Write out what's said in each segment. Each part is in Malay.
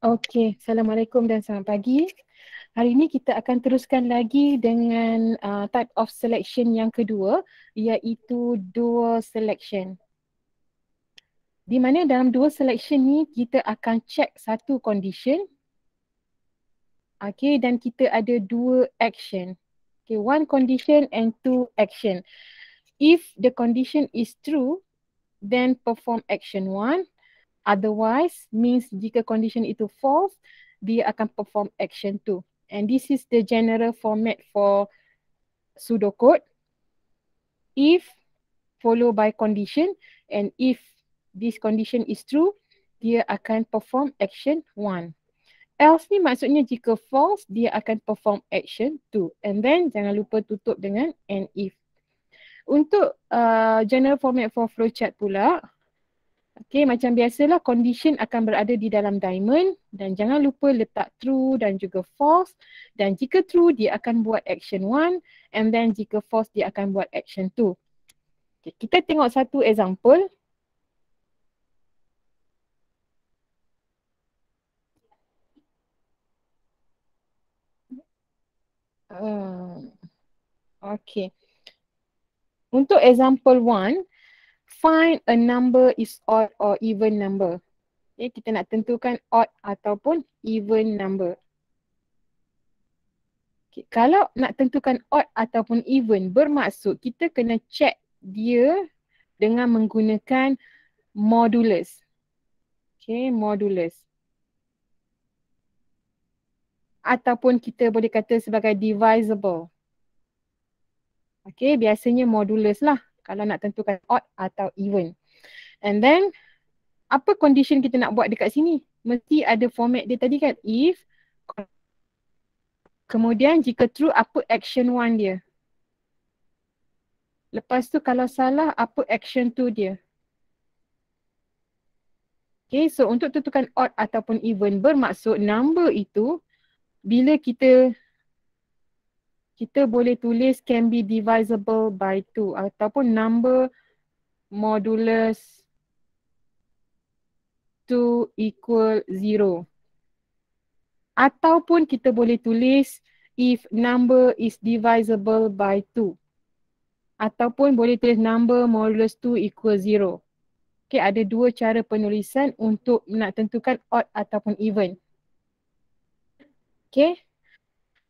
Okey, Assalamualaikum dan selamat pagi. Hari ini kita akan teruskan lagi dengan type of selection yang kedua, iaitu dual selection. Di mana dalam dual selection ni kita akan check satu condition. Okay, dan kita ada dua action. Okay, one condition and two action. If the condition is true, then perform action 1. Otherwise means jika condition itu false, dia akan perform action 2. And this is the general format for pseudocode. If followed by condition, and if this condition is true, dia akan perform action 1. Else ni maksudnya jika false, dia akan perform action 2. And then jangan lupa tutup dengan and if. Untuk general format for flowchart pula, okay, macam biasalah condition akan berada di dalam diamond dan jangan lupa letak true dan juga false, dan jika true dia akan buat action 1 and then jika false dia akan buat action 2. Okay, kita tengok satu example. Okay. Untuk example 1, find a number is odd or even number. Okay, kita nak tentukan odd ataupun even number. Okay, kalau nak tentukan odd ataupun even, bermaksud kita kena check dia dengan menggunakan modulus. Okay, modulus. Ataupun kita boleh kata sebagai divisible. Okay, biasanya modulus lah kalau nak tentukan odd atau even. And then, apa condition kita nak buat dekat sini? Mesti ada format dia tadi kan, if, kemudian jika true, apa action 1 dia? Lepas tu kalau salah, apa action 2 dia? Okay, so untuk tentukan odd ataupun even, bermaksud number itu, bila kita boleh tulis can be divisible by 2 ataupun number modulus 2 equal 0. Ataupun kita boleh tulis if number is divisible by 2. Ataupun boleh tulis number modulus 2 equal 0. Okay, ada dua cara penulisan untuk nak tentukan odd ataupun even. Okay.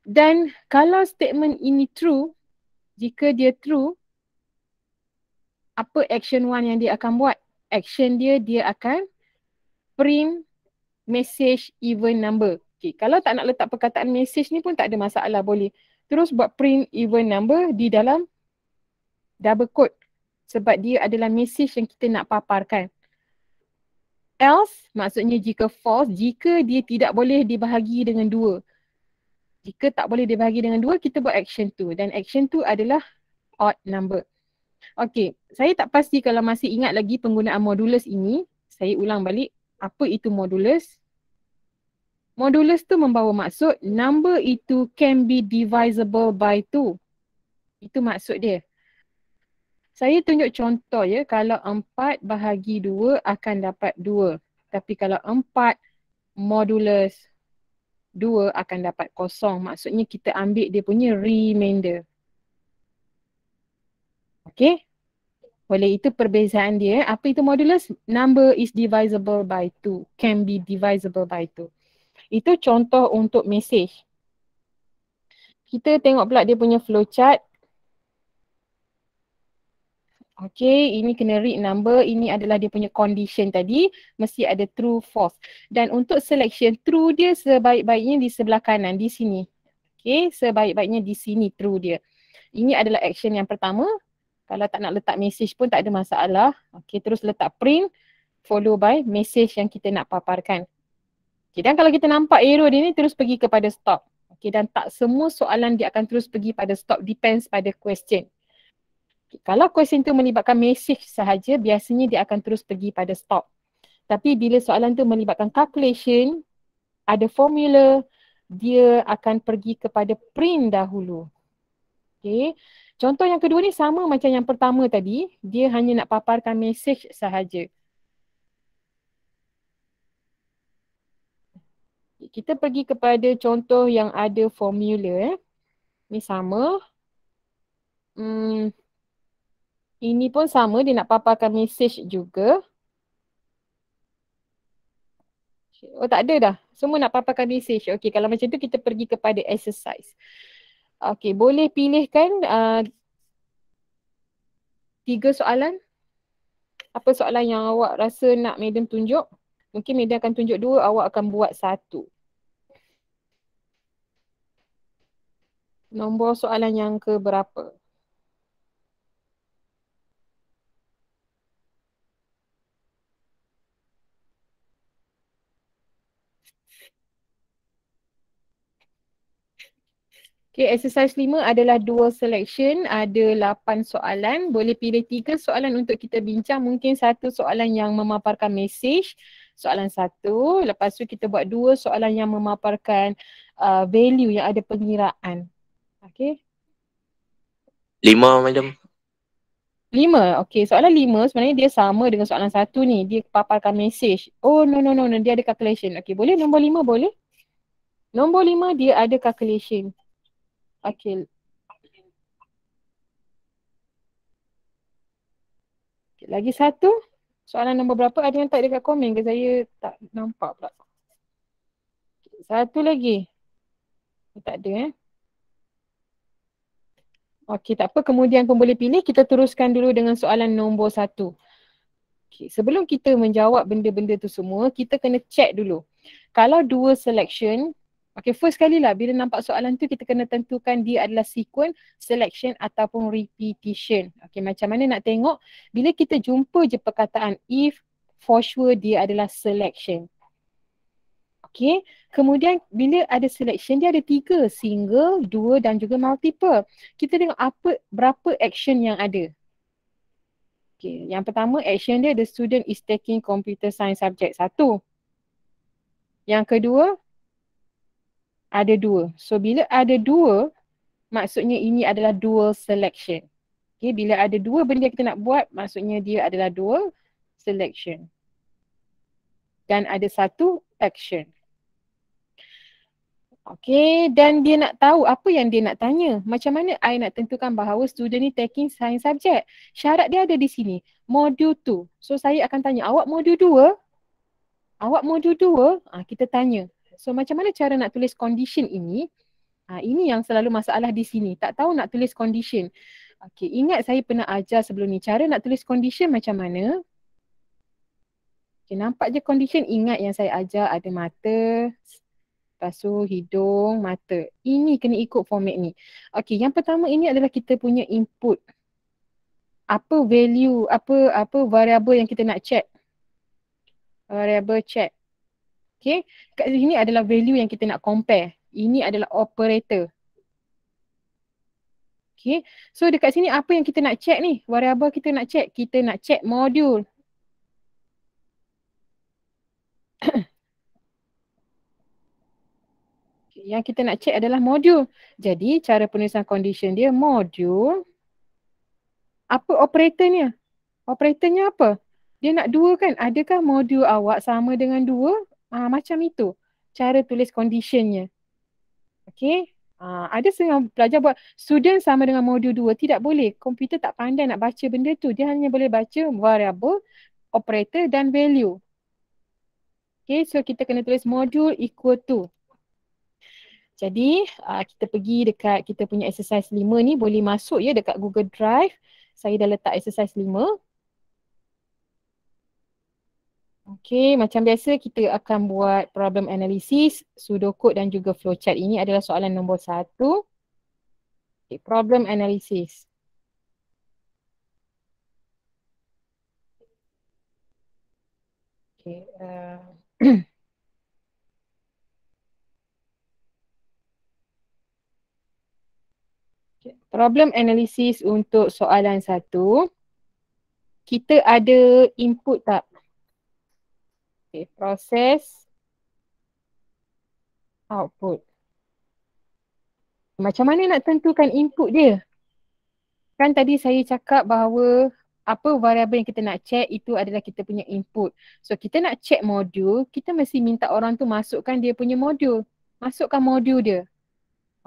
Dan kalau statement ini true, jika dia true, apa action 1 yang dia akan buat? Action dia akan print message even number. Okay, kalau tak nak letak perkataan message ni pun tak ada masalah, boleh terus buat print even number di dalam double quote sebab dia adalah message yang kita nak paparkan. Else maksudnya jika false, jika dia tidak boleh dibahagi dengan 2. Jika tak boleh dibahagi dengan 2, kita buat action 2 dan action 2 adalah odd number. Okey, saya tak pasti kalau masih ingat lagi penggunaan modulus ini. Saya ulang balik, apa itu modulus? Modulus tu membawa maksud number itu can be divisible by 2. Itu maksud dia. Saya tunjuk contoh ya, kalau 4 bahagi 2 akan dapat 2. Tapi kalau 4 modulus 2 akan dapat 0. Maksudnya kita ambil dia punya remainder. Okey? Oleh itu perbezaan dia, apa itu modulus? Number is divisible by 2. Can be divisible by 2. Itu contoh untuk message. Kita tengok pula dia punya flowchart. Okay, ini kena read number. Ini adalah dia punya condition tadi. Mesti ada true, false. Dan untuk selection, true dia sebaik-baiknya di sebelah kanan, di sini. Okay, sebaik-baiknya di sini true dia. Ini adalah action yang pertama. Kalau tak nak letak message pun tak ada masalah. Okay, terus letak print follow by message yang kita nak paparkan. Okay, dan kalau kita nampak arrow dia ni terus pergi kepada stop. Okay, dan tak semua soalan dia akan terus pergi pada stop. Depends pada question. Kalau question tu melibatkan message sahaja, biasanya dia akan terus pergi pada stop. Tapi bila soalan tu melibatkan calculation, ada formula, dia akan pergi kepada print dahulu. Okay. Contoh yang kedua ni sama macam yang pertama tadi, dia hanya nak paparkan message sahaja. Kita pergi kepada contoh yang ada formula. Ni sama. Ini pun sama, dia nak paparkan message juga. Oh tak ada dah. Semua nak paparkan message. Okey, kalau macam tu kita pergi kepada exercise. Okey, boleh pilihkan 3 soalan. Apa soalan yang awak rasa nak madam tunjuk? Mungkin madam akan tunjuk 2, awak akan buat 1. Nombor soalan yang ke berapa? Okay, exercise 5 adalah dual selection. Ada 8 soalan. Boleh pilih 3 soalan untuk kita bincang. Mungkin 1 soalan yang memaparkan message. Soalan 1. Lepas tu kita buat 2 soalan yang memaparkan value yang ada pengiraan. Okay. 5, madam. 5. Okay, soalan 5 sebenarnya dia sama dengan soalan 1 ni. Dia paparkan message. Oh, no. Dia ada calculation. Okay, boleh nombor 5 boleh? Nombor 5 dia ada calculation. Okay. Lagi 1. Soalan nombor berapa? Ada yang tak dekat komen ke? Saya tak nampak pula. 1 lagi. Tak ada Okey, tak apa. Kemudian pun boleh pilih. Kita teruskan dulu dengan soalan nombor 1. Okay. Sebelum kita menjawab benda-benda tu semua, kita kena check dulu. Kalau dua selection, first kali lah bila nampak soalan tu kita kena tentukan dia adalah sequence, selection ataupun repetition. Macam mana nak tengok? Bila kita jumpa je perkataan if, for sure dia adalah selection. Kemudian bila ada selection dia ada 3, single, 2 dan juga multiple. Kita tengok berapa action yang ada. Yang pertama action dia, the student is taking computer science subject 1. Yang kedua ada 2. So bila ada 2, maksudnya ini adalah dual selection. Bila ada 2 benda kita nak buat, maksudnya dia adalah dual selection. Dan ada 1 action. Dan dia nak tahu apa yang dia nak tanya. Macam mana I nak tentukan bahawa student ni taking science subject? Syarat dia ada di sini. Modul 2. So saya akan tanya, awak modul 2? Awak modul 2? Kita tanya. So macam mana cara nak tulis condition ini? Ini yang selalu masalah di sini. Tak tahu nak tulis condition. Ingat saya pernah ajar sebelum ni. Cara nak tulis condition macam mana? Nampak je condition. Ingat yang saya ajar ada mata, lepas tu hidung, mata. Ini kena ikut format ni. Yang pertama ini adalah kita punya input. Apa value, apa variable yang kita nak check. Variable check. Kat sini adalah value yang kita nak compare. Ini adalah operator. So dekat sini apa yang kita nak check ni? Variable kita nak check. Kita nak check modul. Yang kita nak check adalah modul. Jadi cara penulisan condition dia modul. Apa operatornya? Operatornya apa? Dia nak 2 kan? Adakah modul awak sama dengan 2? Macam itu. Cara tulis conditionnya. Ada setengah pelajar buat student sama dengan modul 2. Tidak boleh. Komputer tak pandai nak baca benda tu. Dia hanya boleh baca variable, operator dan value. So kita kena tulis modul equal to. Jadi kita pergi dekat kita punya exercise 5 ni, boleh masuk ya dekat Google Drive. Saya dah letak exercise 5. Macam biasa kita akan buat problem analysis, pseudocode dan juga flowchart. Ini adalah soalan nombor 1. Problem analysis. Problem analisis untuk soalan 1. Kita ada input tak? Okay, proses output. Macam mana nak tentukan input dia? Kan tadi saya cakap bahawa apa variabel yang kita nak check itu adalah kita punya input. So kita nak check modul, kita mesti minta orang tu masukkan dia punya modul. Masukkan modul dia.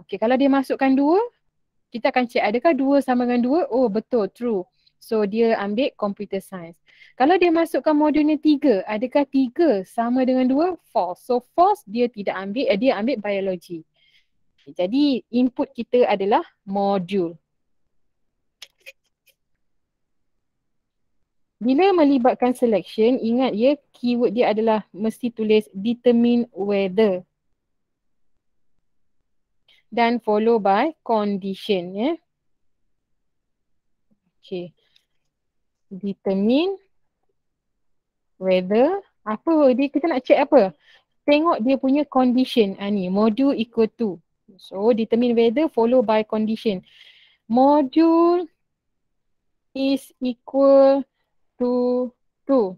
Okey, kalau dia masukkan 2, kita akan check adakah 2 sama dengan 2? Oh betul, true. So dia ambil computer science. Kalau dia masukkan modulnya 3, adakah 3 sama dengan 2? False. So false dia tidak ambil, dia ambil biology. Jadi input kita adalah modul. Bila melibatkan selection, ingat ya keyword dia adalah mesti tulis determine whether. Dan follow by condition ya. Okay. Determine whether. Apa dia, kita nak check apa? Tengok dia punya condition. Ni module equal to. So determine whether follow by condition. Module is equal to 2.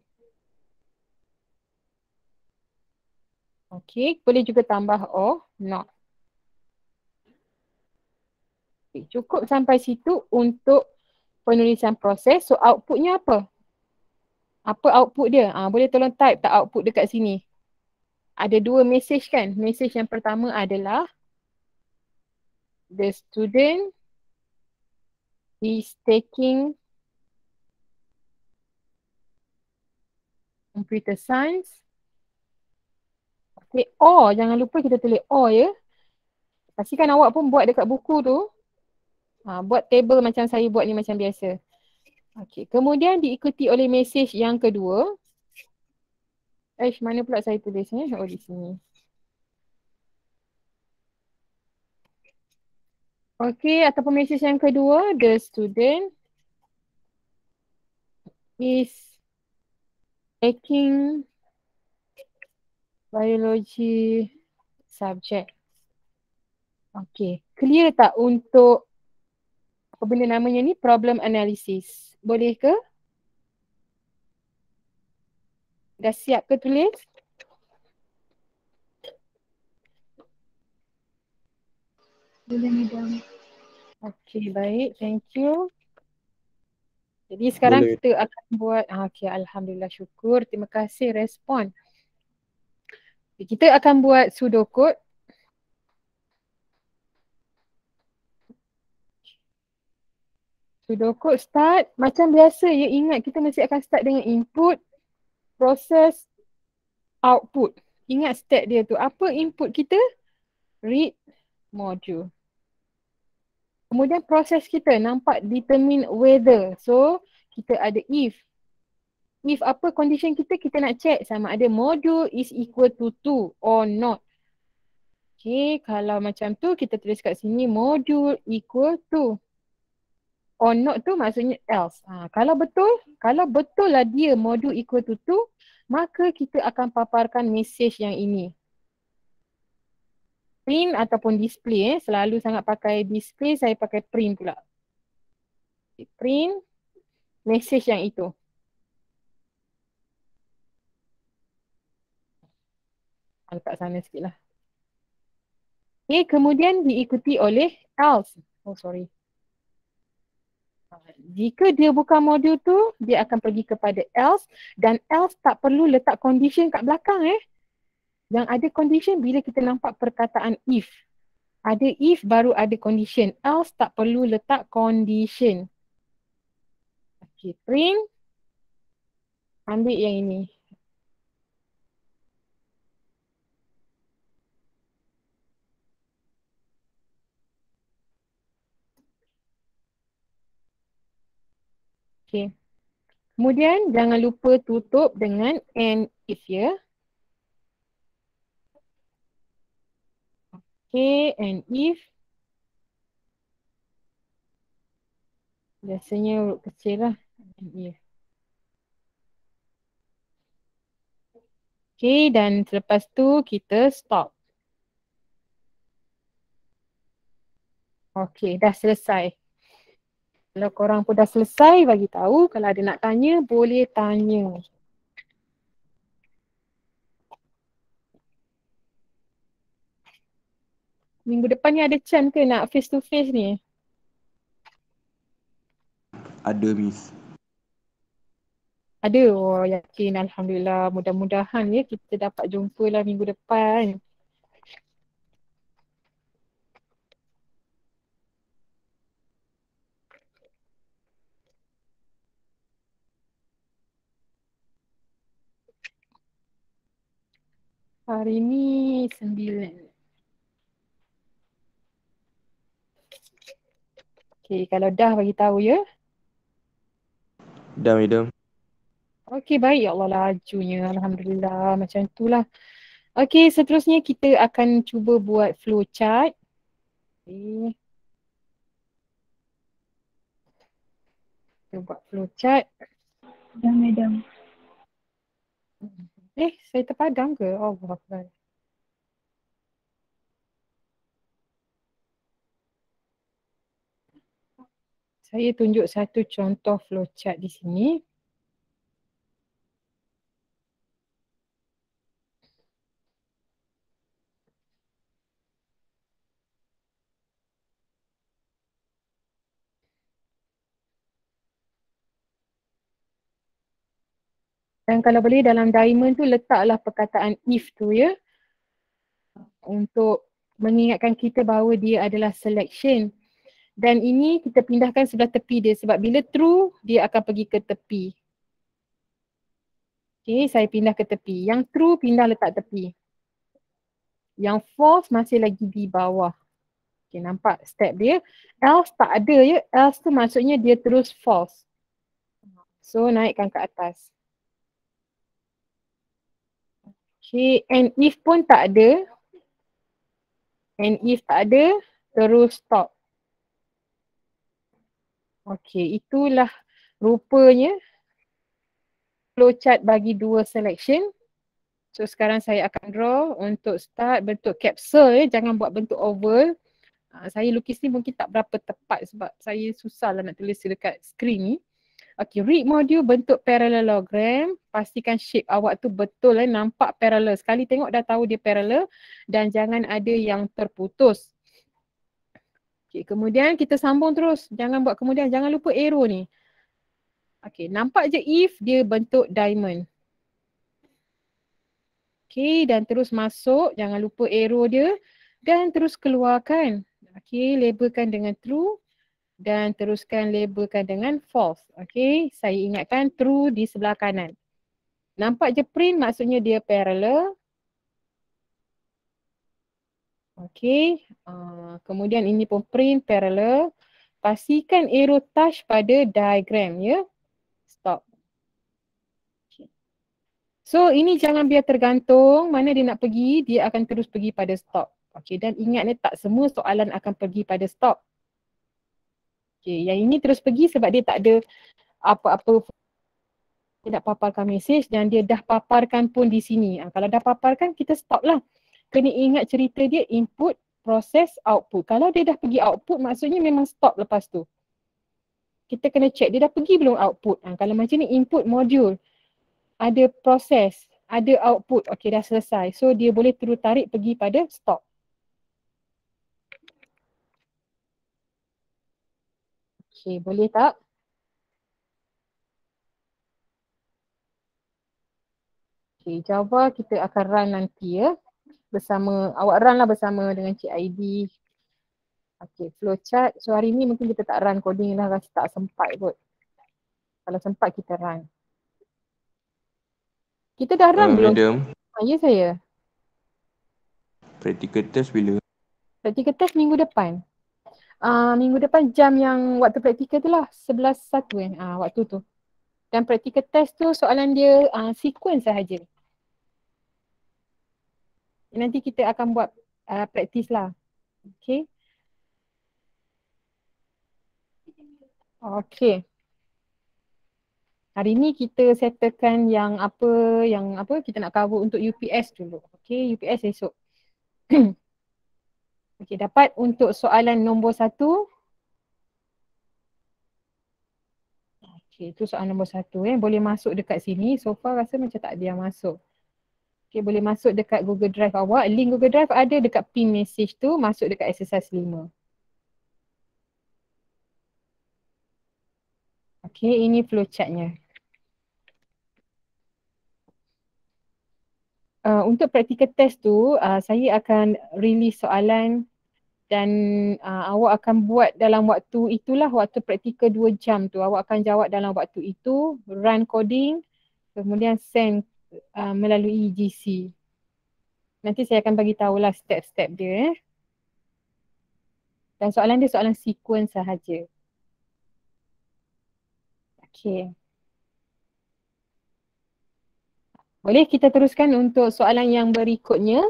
Okay, boleh juga tambah or not. Okay, cukup sampai situ untuk penulisan proses. So outputnya apa? Apa output dia? Boleh tolong type tak output dekat sini? Ada 2 message kan? Message yang pertama adalah the student is taking computer science. Okay, or jangan lupa kita tulis or ya. Pastikan awak pun buat dekat buku tu. Buat table macam saya buat ni macam biasa. Okay, kemudian diikuti oleh message yang kedua. Mana pula saya tulisnya? Oh, di sini. Okay, ataupun message yang kedua, the student is taking biology subject. Okay, clear tak untuk apa benda namanya ni? Problem analysis. Boleh ke? Dah siap ke tulis? Boleh, Madam. Okay, baik. Thank you. Jadi sekarang Boleh. kita akan buat, okay, Alhamdulillah, syukur. Terima kasih respon. Kita akan buat pseudocode. Pseudocode start macam biasa ya. Ingat kita mesti akan start dengan input, process, output. Ingat step dia tu. Apa input kita? Read module. Kemudian proses kita nampak determine whether. So kita ada if. If apa condition kita? Kita nak check sama ada module is equal to 2 or not. Okay, kalau macam tu kita tulis kat sini module equal to. Or not tu maksudnya else. Kalau betul lah dia module equal to 2, maka kita akan paparkan message yang ini. Print ataupun display. Selalu sangat pakai display, saya pakai print pula. Print message yang itu. Letak sana sikit lah. Okay, kemudian diikuti oleh else. Oh sorry. Jika dia bukan modul tu, dia akan pergi kepada else dan else tak perlu letak condition kat belakang Yang ada condition bila kita nampak perkataan if. Ada if baru ada condition. Else tak perlu letak condition. Okay, print. Ambil yang ini. Okay. Kemudian jangan lupa tutup dengan and if ya. Okay, and if. Biasanya huruf kecil lah. And if. Okay, dan selepas tu kita stop. Okey, dah selesai. Kalau korang pun dah selesai, bagi tahu. Kalau ada nak tanya, boleh tanya. Minggu depan ni ada chance ke nak face to face ni? Ada Miss. Ada. Oh, yakin. Alhamdulillah. Mudah-mudahan ya kita dapat jumpa lah minggu depan. Hari ni 9. Okey, kalau dah bagi tahu ya. Dah madam. Okey, baik. Ya Allah, lajunya. Alhamdulillah. Macam itulah. Okey, seterusnya kita akan cuba buat flowchart. Okey. Kita buat flowchart. Dah madam. Saya terpadam ke? Allah Akbar. Saya tunjuk satu contoh flowchart di sini. Dan kalau boleh dalam diamond tu letaklah perkataan if tu ya. Untuk mengingatkan kita bahawa dia adalah selection. Dan ini kita pindahkan sebelah tepi dia sebab bila true dia akan pergi ke tepi. Okay, saya pindah ke tepi. Yang true pindah letak tepi. Yang false masih lagi di bawah. Okay, nampak step dia. Else tak ada ya. Else tu maksudnya dia terus false. So naikkan ke atas. Okay, and if pun tak ada. And if tak ada, terus stop. Okay, itulah rupanya flowchart bagi dua selection. So sekarang saya akan draw untuk start bentuk capsule ya. Jangan buat bentuk oval. Saya lukis ni mungkin tak berapa tepat sebab saya susah lah nak tulis dekat screen ni. Okay, read module bentuk parallelogram. Pastikan shape awak tu betul nampak parallel. Sekali tengok dah tahu dia parallel dan jangan ada yang terputus. Okay, kemudian kita sambung terus. Jangan buat kemudian, jangan lupa arrow ni. Okay, nampak je if dia bentuk diamond. Okay, dan terus masuk. Jangan lupa arrow dia. Dan terus keluarkan. Okay, labelkan dengan true. Dan teruskan labelkan dengan false. Okay, saya ingatkan true di sebelah kanan. Nampak je print maksudnya dia parallel. Okay, kemudian ini pun print parallel. Pastikan arrow touch pada diagram ya. Stop. Okay. So ini jangan biar tergantung mana dia nak pergi, dia akan terus pergi pada stop. Okay, dan ingat ni tak semua soalan akan pergi pada stop. Okay, yang ini terus pergi sebab dia tak ada apa-apa, dia nak paparkan mesej dan dia dah paparkan pun di sini. Kalau dah paparkan kita stop lah. Kena ingat cerita dia input, proses, output. Kalau dia dah pergi output maksudnya memang stop lepas tu. Kita kena check dia dah pergi belum output. Kalau macam ni input module, ada proses, ada output. Okay, dah selesai. So dia boleh terus tarik pergi pada stop. Okay, boleh tak? Okay, Java kita akan run nanti ya. Bersama, awak run lah bersama dengan Cik Aidi. Okay, flowchart. So hari ni mungkin kita tak run coding lah, rasa tak sempat kot. Kalau sempat kita run. Kita dah run belum? Madam, Ya saya. practical test bila? Practical test minggu depan. Minggu depan jam yang waktu practical tu lah. 11.1 waktu tu. Dan practical test tu soalan dia sequence sahaja. Nanti kita akan buat practice lah. Okay. Okay. Hari ni kita settlekan yang apa kita nak cover untuk UPS dulu. Okay, UPS esok. Okey, dapat untuk soalan nombor 1. Okey, itu soalan nombor 1 boleh masuk dekat sini. So far rasa macam tak ada yang masuk. Okey, boleh masuk dekat Google Drive awak. Link Google Drive ada dekat pin message tu, masuk dekat exercise 5. Okey, ini flowchartnya. Untuk practical test tu, saya akan release soalan dan awak akan buat dalam waktu itulah, waktu praktikal 2 jam tu. Awak akan jawab dalam waktu itu, run coding, kemudian send melalui GC. Nanti saya akan bagi tahulah step-step dia. Dan soalan dia soalan sequence sahaja. Okey. Boleh kita teruskan untuk soalan yang berikutnya?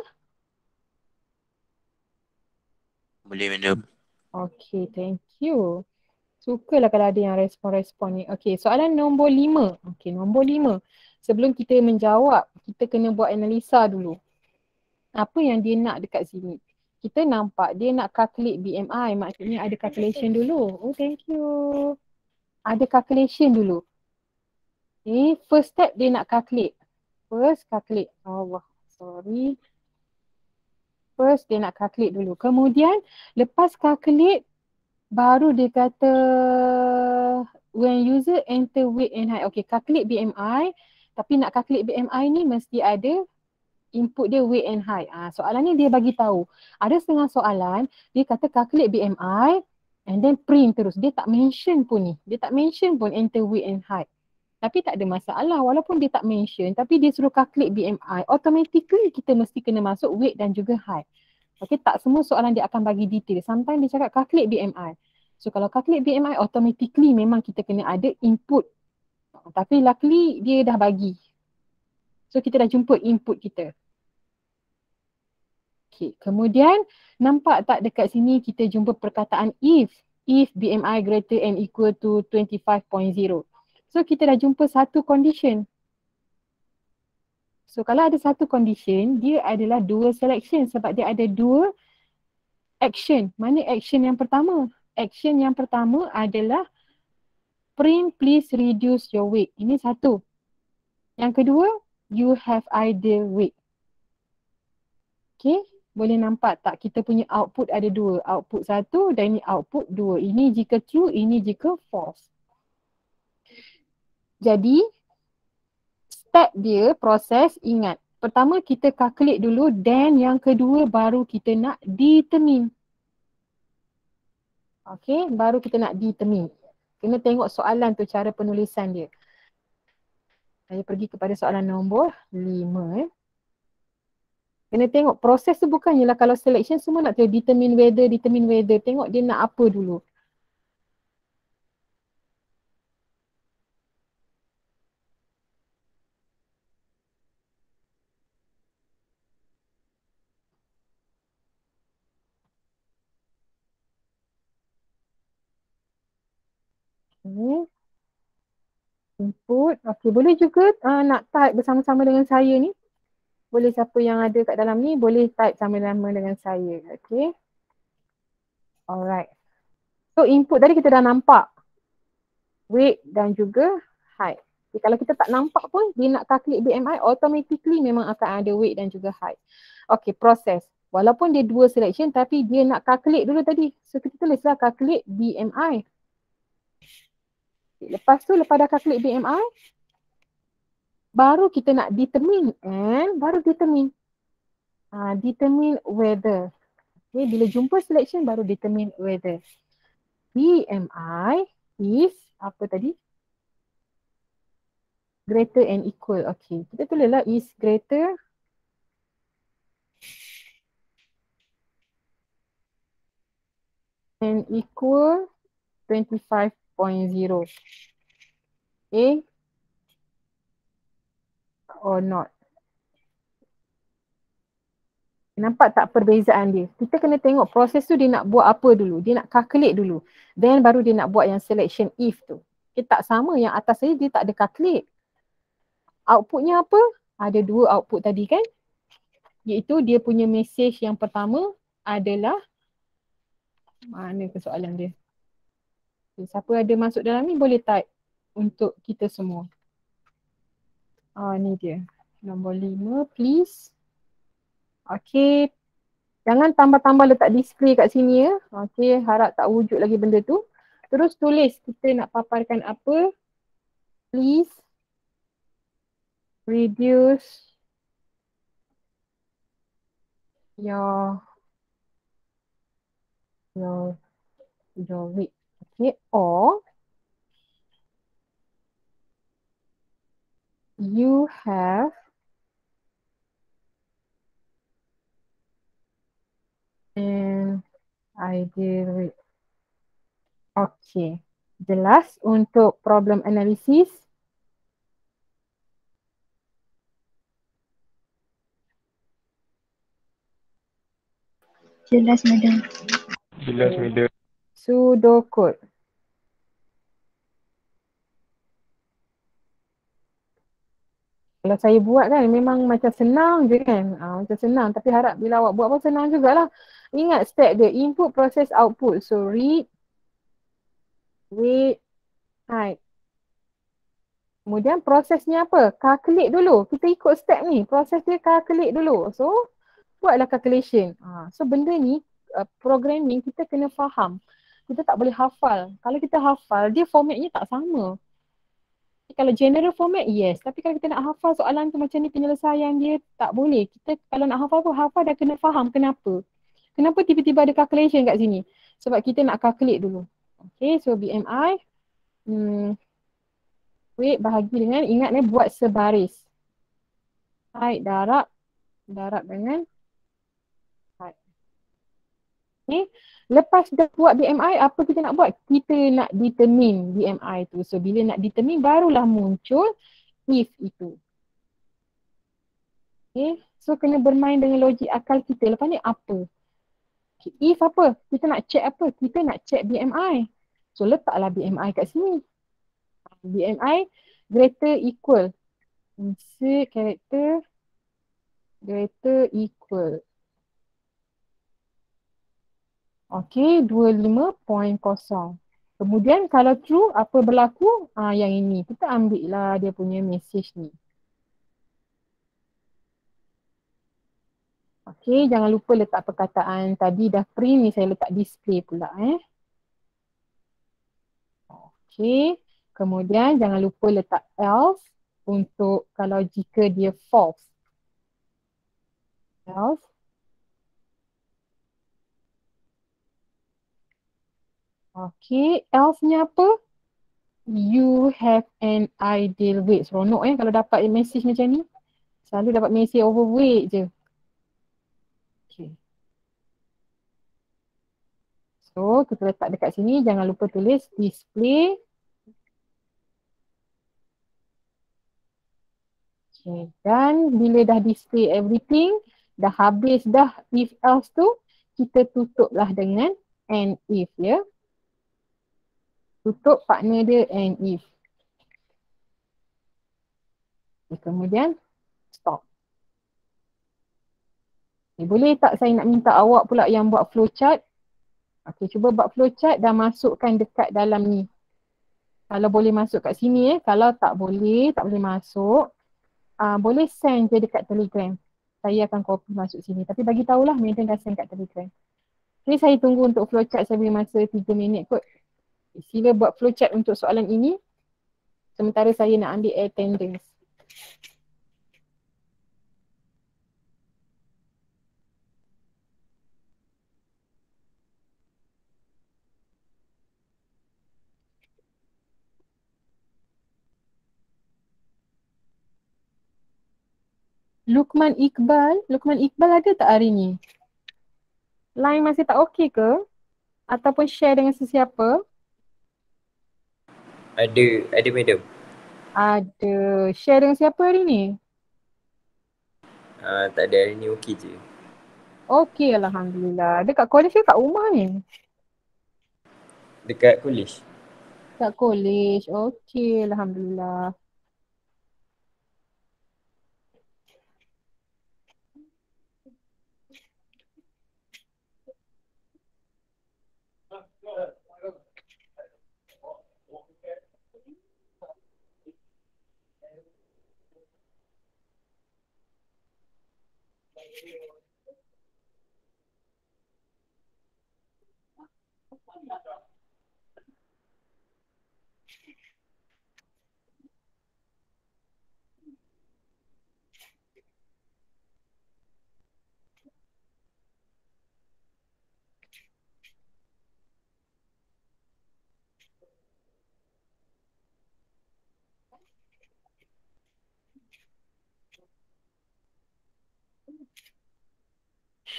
Boleh madam. Okey, thank you. Sukalah kalau ada yang respon-respon ni. Okey, soalan nombor 5. Okey, nombor 5. Sebelum kita menjawab, kita kena buat analisa dulu. Apa yang dia nak dekat sini? Kita nampak dia nak calculate BMI, maksudnya ada calculation dulu. Oh, thank you. Ada calculation dulu. Okay, first step dia nak calculate. First calculate. Allah, sorry. First dia nak calculate dulu. Kemudian lepas calculate, baru dia kata when user enter weight and height. Okay, calculate BMI. Tapi nak calculate BMI ni mesti ada input dia weight and height. Soalan ni dia bagi tahu. Ada setengah soalan, dia kata calculate BMI and then print terus. Dia tak mention pun ni. Dia tak mention pun enter weight and height. Tapi tak ada masalah walaupun dia tak mention, tapi dia suruh calculate BMI. Automatically kita mesti kena masuk weight dan juga height. Okay, tak semua soalan dia akan bagi detail. Sometimes dia cakap calculate BMI. So kalau calculate BMI, automatically memang kita kena ada input. Tapi luckily dia dah bagi. So kita dah jumpa input kita. Okay, kemudian nampak tak dekat sini kita jumpa perkataan if. If BMI greater and equal to 25.0. So kita dah jumpa satu condition. So kalau ada satu condition, dia adalah dua selection sebab dia ada dua action. Mana action yang pertama? Action yang pertama adalah print please reduce your weight. Ini satu. Yang kedua, you have either weight. Okay, boleh nampak tak kita punya output ada dua. Output satu dan ini output dua. Ini jika true, ini jika false. Jadi, step dia, proses, ingat. Pertama kita calculate dulu dan yang kedua baru kita nak determine. Okay, baru kita nak determine. Kena tengok soalan tu, cara penulisan dia. Saya pergi kepada soalan nombor 5. Kena tengok proses tu bukannya lah kalau selection semua nak tengok determine whether. Tengok dia nak apa dulu. Okay. Input. Okay, boleh juga nak type bersama-sama dengan saya ni. Boleh siapa yang ada kat dalam ni, boleh type sama-sama dengan saya. Okay. Alright. So input tadi kita dah nampak. Weight dan juga height. Okay, kalau kita tak nampak pun, dia nak calculate BMI, automatically memang akan ada weight dan juga height. Okay, proses. Walaupun dia dua selection, tapi dia nak calculate dulu tadi. So kita tulislah calculate BMI. Okay, lepas tu, lepas dah calculate BMI, baru kita nak determine and baru determine. Determine whether. Okay, bila jumpa selection baru determine whether. BMI is apa tadi? Greater and equal. Okay, kita tulislah is greater and equal 25.0. Okay. Or not. Nampak tak perbezaan dia? Kita kena tengok proses tu dia nak buat apa dulu. Dia nak calculate dulu. Then baru dia nak buat yang selection if tu. Kita tak sama yang atas tadi dia tak ada calculate. Outputnya apa? Ada dua output tadi kan? Iaitu dia punya message yang pertama adalah Mana kesoalan dia? Okay, siapa ada masuk dalam ni boleh type untuk kita semua. Ni dia. Nombor 5 please. Okay. Jangan tambah-tambah letak display kat sini ya. Okay, harap tak wujud lagi benda tu. Terus tulis kita nak paparkan apa. Please reduce your weight. Okay, or you have an ideal weight. Okay. Jelas untuk problem analisis. Jelas, madam. Jelas madam. Pseudocode. Kalau saya buat kan memang macam senang je kan. Macam senang tapi harap bila awak buat pun senang jugalah. Ingat step dia input, process, output. So read, weight, height. Kemudian prosesnya apa? Calculate dulu. Kita ikut step ni. Proses dia calculate dulu. So buatlah calculation. So benda ni programming kita kena faham. Kita tak boleh hafal. Kalau kita hafal dia formatnya tak sama. Kalau general format, yes. Tapi kalau kita nak hafal soalan tu macam ni penyelesaian dia, tak boleh. Kita kalau nak hafal tu, hafal dah kena faham kenapa. Kenapa tiba-tiba ada calculation kat sini? Sebab kita nak calculate dulu. Okay, so BMI. Weight bahagi dengan, ingat ni buat sebaris. Height, darab dengan height. Okay. Lepas dah buat BMI, apa kita nak buat? Kita nak determine BMI tu. So, bila nak determine, barulah muncul if itu. Okay. So, kena bermain dengan logik akal kita. Lepas ni apa? Okay. If apa? Kita nak check apa? Kita nak check BMI. So, letaklah BMI kat sini. BMI greater equal. Insert character greater equal. Okay, 25.0. Kemudian kalau true, apa berlaku? Yang ini. Kita ambil lah dia punya message ni. Okay, jangan lupa letak perkataan. Tadi dah print ni saya letak display pula. Okay, kemudian jangan lupa letak else untuk kalau jika dia false. Else. Okay, else-nya apa? You have an ideal weight. Seronok kalau dapat message macam ni. Selalu dapat message overweight je. Okay. So, kita letak dekat sini. Jangan lupa tulis display. Okay. Dan bila dah display everything, dah habis dah if else tu, kita tutuplah dengan and if ya. Tutup partner dia and if. Okay, kemudian stop. Okay, boleh tak saya nak minta awak pula yang buat flowchart? Okay, cuba buat flowchart dan masukkan dekat dalam ni. Kalau boleh masuk kat sini kalau tak boleh masuk, boleh send je dekat Telegram. Saya akan copy masuk sini. Tapi bagi tahulah Medan dah send kat Telegram. Okay, saya tunggu untuk flowchart saya beri masa 3 minit kot. Sila buat flowchart untuk soalan ini. Sementara saya nak ambil attendance. Lukman Iqbal ada tak hari ni? Line masih tak okey ke? Ataupun share dengan sesiapa? Ada madam. Ada. Share dengan siapa hari ni? Tak ada, hari ni okey je. Okey, Alhamdulillah. Dekat college ke kat rumah ni? Dekat college. Kat college. Okey, Alhamdulillah.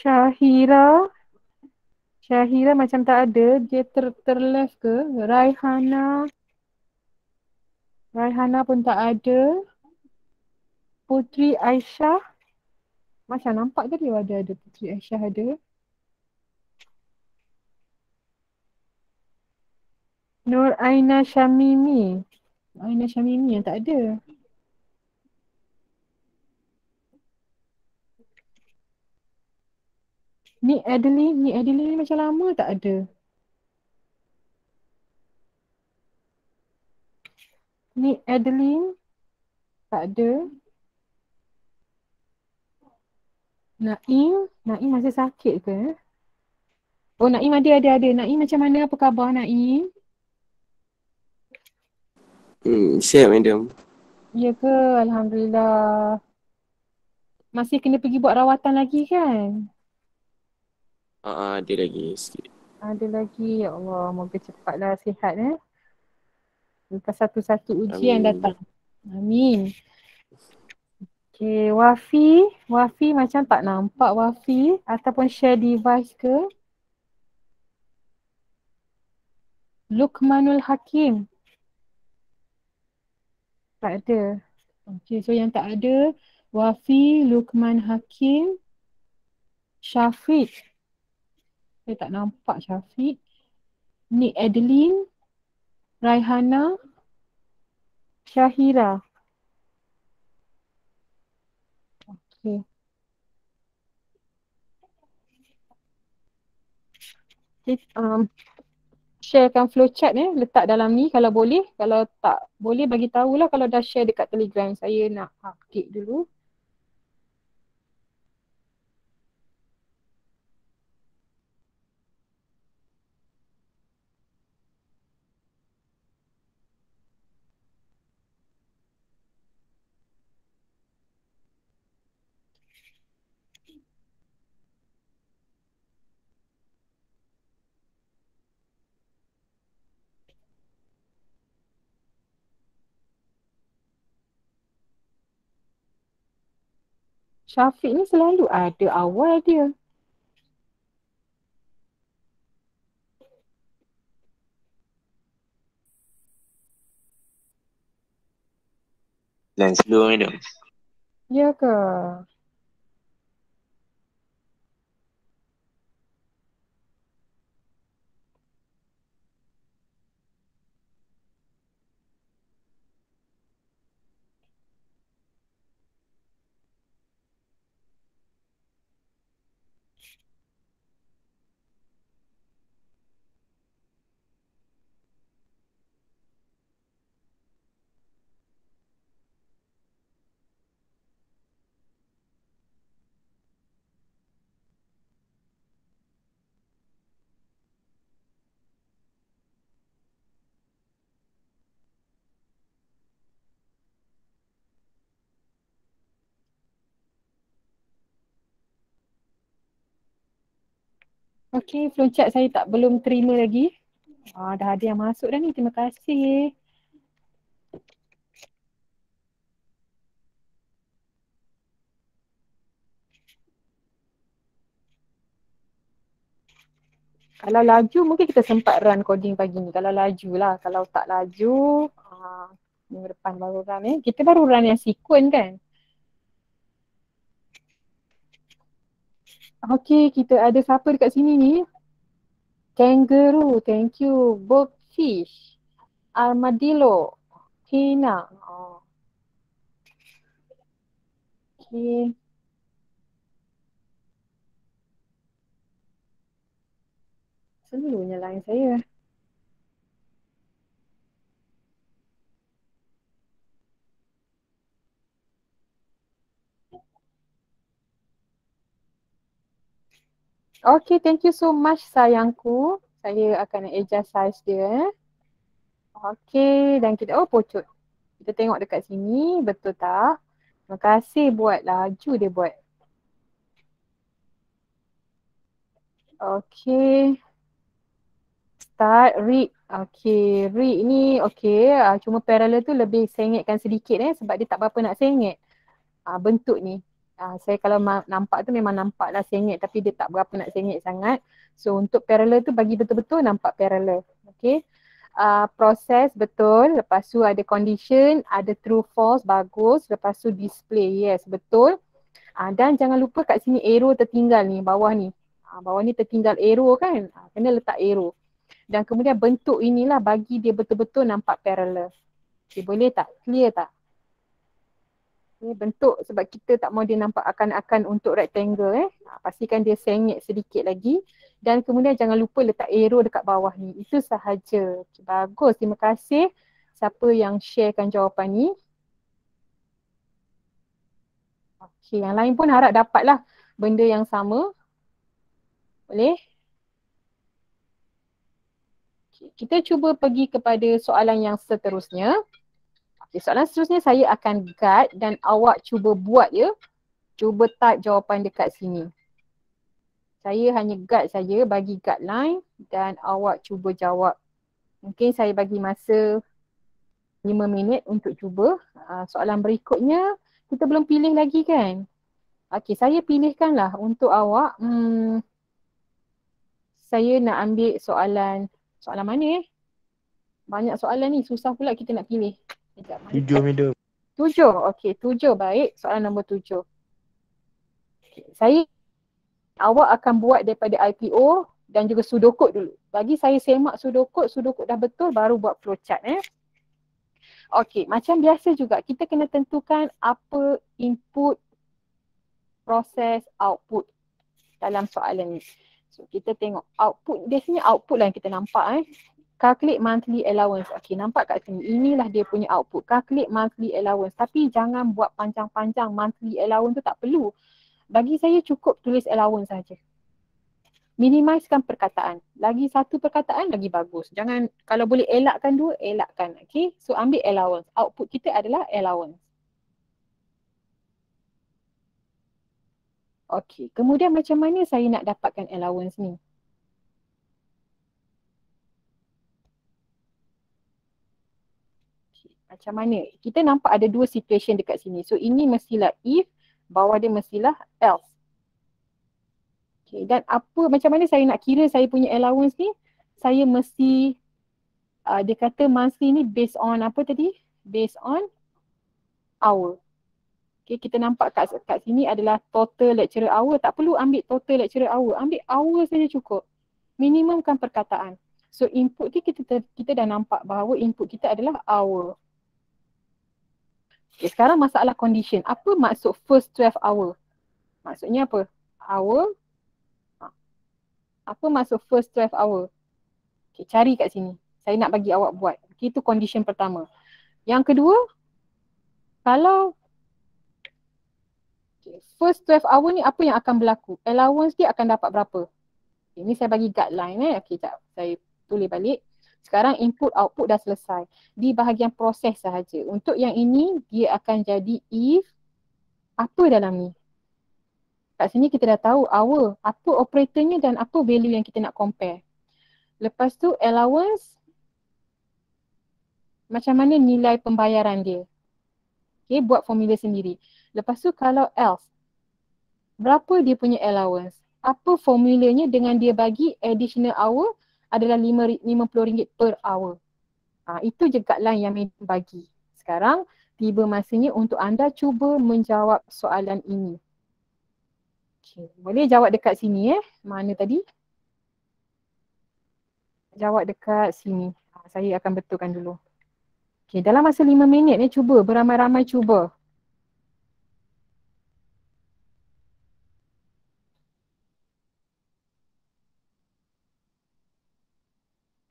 Syahira. Syahira macam tak ada. Dia terleft ke? Raihana. Raihana pun tak ada. Putri Aisyah. Macam nampak tadi ada Putri Aisyah ada. Nur Aina Syamimi. Aina Syamimi yang tak ada. Ni Adeline ni macam lama tak ada. Ni Adeline tak ada. Naim masih sakit ke? Oh, Naim ada. Naim macam mana? Apa khabar Naim? Siap, madam. Ya ke? Alhamdulillah. Masih kena pergi buat rawatan lagi kan? Ada lagi sikit. Ada lagi. Ya Allah, moga cepatlah sihat lepas satu-satu ujian Amin. datang. Amin. Okay, Wafi macam tak nampak Wafi ataupun share device ke? Luqmanul Hakim. Tak ada. Okay, so yang tak ada Wafi, Luqman Hakim, Syafiq. Saya tak nampak Syafiq. Ni Adeline, Raihana, Syahira. Okay. Sharekan flowchart letak dalam ni kalau boleh. Kalau tak boleh bagi tahulah kalau dah share dekat Telegram. Saya nak update dulu. Syafiq ni selalu ada awal dia. Line slow madam. Ya ke? Okey, flowchart saya belum terima lagi. Dah ada yang masuk dah ni. Terima kasih. Kalau laju mungkin kita sempat run coding pagi ni. Kalau laju lah. Kalau tak laju, minggu depan baru run Kita baru run yang sequence kan? Okey, kita ada siapa dekat sini ni? Kangaroo, thank you. Boatfish, Armadillo, Tina. Okey. Selalunya line saya. Okay, thank you so much sayangku. Saya akan adjust size dia. Okay, dan kita, oh pocut. Kita tengok dekat sini, betul tak? Terima kasih buat laju dia buat. Okay. Start, read. Okay, read ni okay. Cuma parallel tu lebih sengitkan sedikit sebab dia tak berapa nak sengit. Bentuk ni. Saya kalau nampak tu memang nampak lah sengit tapi dia tak berapa nak sengit sangat. So untuk parallel tu bagi betul-betul nampak parallel. Okay. Proses betul. Lepas tu ada condition, ada true false, bagus. Lepas tu display, yes betul. Dan jangan lupa kat sini arrow tertinggal ni, bawah ni. Bawah ni tertinggal arrow kan. Kena letak arrow. Dan kemudian bentuk inilah bagi dia betul-betul nampak parallel. Okay, boleh tak? Clear tak? Ini bentuk sebab kita tak mahu dia nampak akan-akan untuk rectangle. Pastikan dia sengit sedikit lagi. Dan kemudian jangan lupa letak arrow dekat bawah ni. Itu sahaja. Okay, bagus. Terima kasih siapa yang sharekan jawapan ni. Okay, yang lain pun harap dapatlah benda yang sama. Boleh? Okay, kita cuba pergi kepada soalan yang seterusnya. Okay, soalan seterusnya saya akan guide dan awak cuba buat ya. Cuba type jawapan dekat sini. Saya hanya guide saja, bagi guideline dan awak cuba jawab. Mungkin saya bagi masa 5 minit untuk cuba. Soalan berikutnya kita belum pilih lagi kan? Okey, saya pilihkanlah untuk awak. Saya nak ambil soalan mana Banyak soalan ni, susah pula kita nak pilih. Sekejap. 7 madam. 7, okey 7 baik. Soalan nombor 7. Saya awak akan buat daripada IPO dan juga sudokod dulu. Bagi saya semak sudokod dah betul baru buat flowchart Okey, macam biasa juga kita kena tentukan apa input, proses, output dalam soalan ni. So kita tengok output, biasanya output lah yang kita nampak Calculate monthly allowance. Okey, nampak kat sini. Inilah dia punya output. Calculate monthly allowance. Tapi jangan buat panjang-panjang monthly allowance tu, tak perlu. Bagi saya cukup tulis allowance saja. Minimizekan perkataan. Lagi satu perkataan lagi bagus. Jangan, kalau boleh elakkan dua, elakkan. Okay, so ambil allowance. Output kita adalah allowance. Okay, kemudian macam mana saya nak dapatkan allowance ni? Okay, macam mana? Kita nampak ada dua situation dekat sini. So ini mestilah if, bawah dia mestilah else. Okay, dan apa, macam mana saya nak kira saya punya allowance ni? Saya mesti, dia kata monthly ni based on apa tadi? Based on hour. Okay, kita nampak kat sini adalah total lecturer hour. Tak perlu ambil total lecturer hour. Ambil hour saja cukup. Minimumkan perkataan. So input ni kita dah nampak bahawa input kita adalah hour. Okay, sekarang masalah condition. Apa maksud first 12 hour? Maksudnya apa? Hour. Apa maksud first 12 hour? Okay, cari kat sini. Saya nak bagi awak buat. Okay, itu condition pertama. Yang kedua, kalau first 12 hour ni apa yang akan berlaku? Allowance dia akan dapat berapa? Ini saya bagi guideline Okey, sekejap. Saya tulis balik. Sekarang input output dah selesai. Di bahagian proses sahaja. Untuk yang ini dia akan jadi if apa dalam ni? Kat sini kita dah tahu hour, apa operatornya dan apa value yang kita nak compare. Lepas tu allowance, macam mana nilai pembayaran dia? Okay, buat formula sendiri. Lepas tu kalau else, berapa dia punya allowance? Apa formulanya dengan dia bagi additional hour adalah RM50 per hour. Itu je guideline yang Madam bagi. Sekarang tiba masanya untuk anda cuba menjawab soalan ini. Okay. Boleh jawab dekat sini Mana tadi? Jawab dekat sini. Saya akan betulkan dulu. Okay, dalam masa 5 minit ni cuba, beramai-ramai cuba.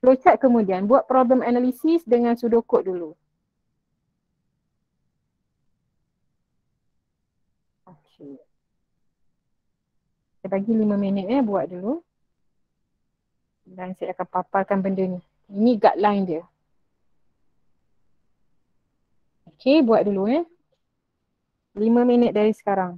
Flowchart kemudian buat problem analysis dengan sudokod dulu. Okay. Saya bagi 5 minit buat dulu. Dan saya akan paparkan benda ni. Ini guideline dia. Okay, buat dulu 5 minit dari sekarang.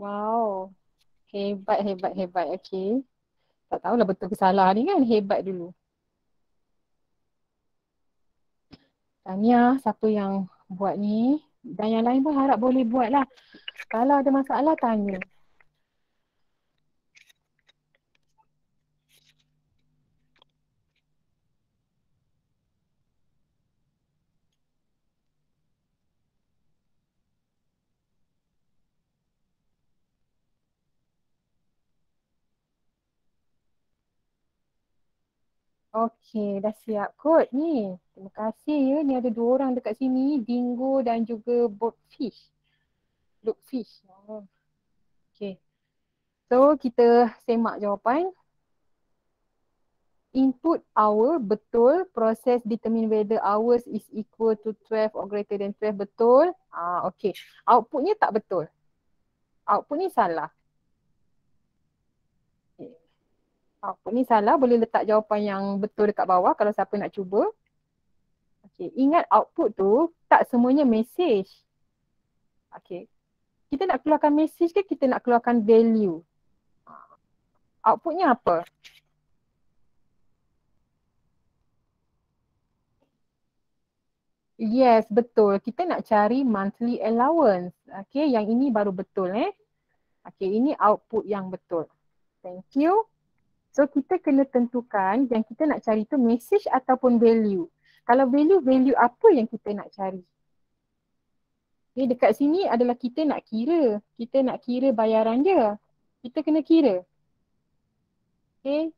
Wow. Hebat, hebat, hebat. Okay. Tak tahulah betul ke salah ni kan. Hebat dulu. Tahniah siapa yang buat ni. Dan yang lain pun harap boleh buat lah. Kalau ada masalah, tanya. Okey, dah siap kot ni. Terima kasih ya. Ni ada 2 orang dekat sini. Dingo dan juga Boatfish. Lookfish. Oh. Okey. So, kita semak jawapan. Input hour betul. Proses determine whether hours is equal to 12 or greater than 12 betul. Okey. Outputnya tak betul. Output ni salah. Okay. Output ni salah. Boleh letak jawapan yang betul dekat bawah kalau siapa nak cuba. Okey. Ingat output tu tak semuanya message. Okey. Kita nak keluarkan message ke kita nak keluarkan value? Outputnya apa? Yes, betul. Kita nak cari monthly allowance. Okay, yang ini baru betul Okay, ini output yang betul. Thank you. So, kita kena tentukan yang kita nak cari tu message ataupun value. Kalau value apa yang kita nak cari? Okay, dekat sini adalah kita nak kira. Kita nak kira bayaran dia. Kita kena kira. Okay.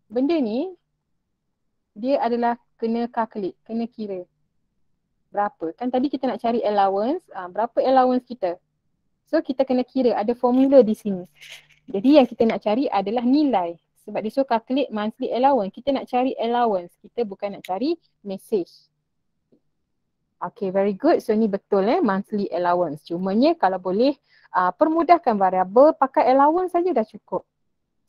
Benda ni, dia adalah kena calculate, kena kira. Berapa? Kan tadi kita nak cari allowance, berapa allowance kita? So kita kena kira, ada formula di sini. Jadi yang kita nak cari adalah nilai. Sebab dia suruh calculate monthly allowance. Kita nak cari allowance, kita bukan nak cari message. Okay, very good. So ni betul monthly allowance. Cumanya kalau boleh permudahkan variable, pakai allowance saja dah cukup.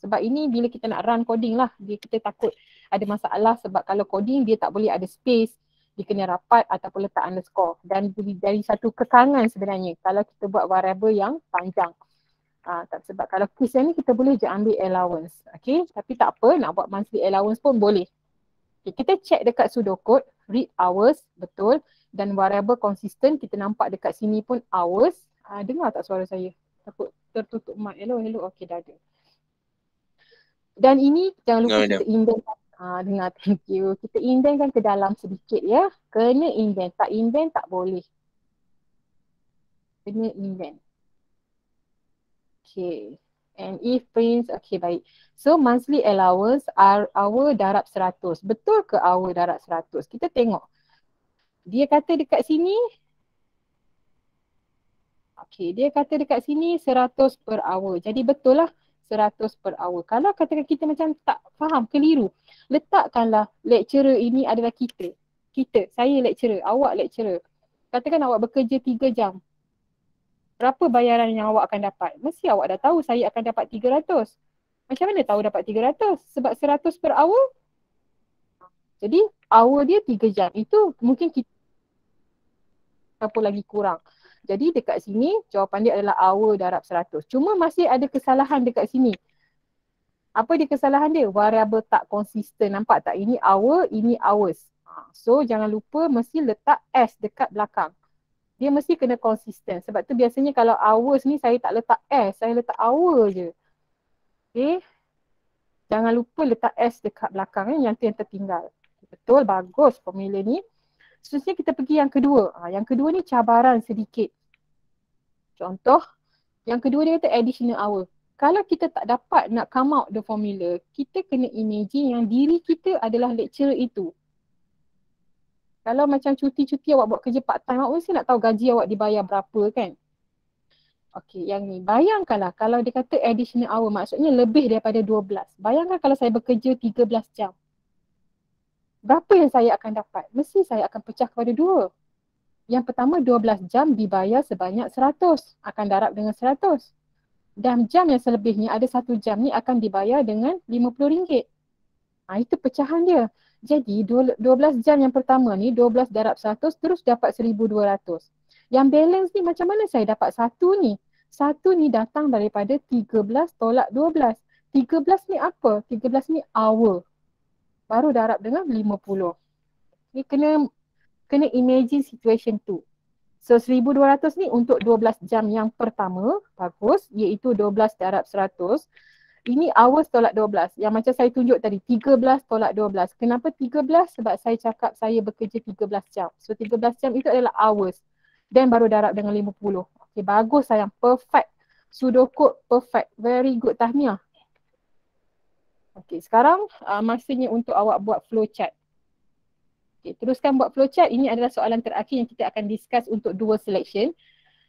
Sebab ini bila kita nak run coding lah, kita takut ada masalah sebab kalau coding dia tak boleh ada space, dia kena rapat ataupun letak underscore. Dan dari satu kekangan sebenarnya kalau kita buat variable yang panjang. Sebab kalau case yang ni kita boleh je ambil allowance. Okay, tapi tak apa, nak buat monthly allowance pun boleh. Okay, kita check dekat pseudocode, read hours, betul. Dan variable consistent, kita nampak dekat sini pun hours. Dengar tak suara saya? Takut tertutup mic. Hello, okay dah ada. Dan ini jangan lupa kita indent. Dengar, thank you. Kita indentkan ke dalam sedikit ya. Kena indent. Tak indent tak boleh. Kena indent. Okay. And if prints, okay baik. So monthly allowance hour darab 100. Betul ke hour darab 100? Kita tengok. Dia kata dekat sini. Okay, dia kata dekat sini 100 per hour. Jadi betul lah. 100 per hour. Kalau katakan kita macam tak faham, keliru, letakkanlah lecturer ini adalah kita. Kita, saya lecturer, awak lecturer. Katakan awak bekerja 3 jam. Berapa bayaran yang awak akan dapat? Mesti awak dah tahu saya akan dapat 300. Macam mana tahu dapat 300? Sebab 100 per hour. Jadi hour dia 3 jam. Itu mungkin kita apa lagi kurang. Jadi dekat sini jawapan dia adalah hour darab 100. Cuma masih ada kesalahan dekat sini. Apa dia kesalahan dia? Variable tak konsisten. Nampak tak? Ini hour, ini hours. So jangan lupa mesti letak S dekat belakang. Dia mesti kena konsisten. Sebab tu biasanya kalau hours ni saya tak letak S. Saya letak hour je. Okay. Jangan lupa letak S dekat belakang yang tu yang tertinggal. Betul, bagus formula ni. Seterusnya kita pergi yang kedua. Yang kedua ni cabaran sedikit. Contoh, yang kedua dia kata additional hour. Kalau kita tak dapat nak come out the formula, kita kena imagine yang diri kita adalah lecturer itu. Kalau macam cuti-cuti awak buat kerja part time, awak mesti nak tahu gaji awak dibayar berapa kan? Okey, yang ni. Bayangkanlah kalau dia kata additional hour, maksudnya lebih daripada 12. Bayangkan kalau saya bekerja 13 jam. Berapa yang saya akan dapat? Mesti saya akan pecah kepada 2. Yang pertama 12 jam dibayar sebanyak 100. Akan darab dengan 100. Dan jam yang selebihnya ada 1 jam ni akan dibayar dengan RM50. Itu pecahan dia. Jadi 12 jam yang pertama ni 12 darab 100 terus dapat 1,200. Yang balance ni macam mana saya dapat satu ni? Satu ni datang daripada 13 tolak 12. 13 ni apa? 13 ni hour. Baru darab dengan 50. Ni kena imagine situation tu. So 1200 ni untuk 12 jam yang pertama, bagus, iaitu 12 darab 100. Ini hours tolak 12. Yang macam saya tunjuk tadi, 13 tolak 12. Kenapa 13? Sebab saya cakap saya bekerja 13 jam. So 13 jam itu adalah hours. Dan baru darab dengan 50. Okay, bagus sayang. Perfect. Sudokod perfect. Very good, tahniah. Okay, sekarang masanya untuk awak buat flowchart. Okay, teruskan buat flowchart. Ini adalah soalan terakhir yang kita akan discuss untuk dua selection.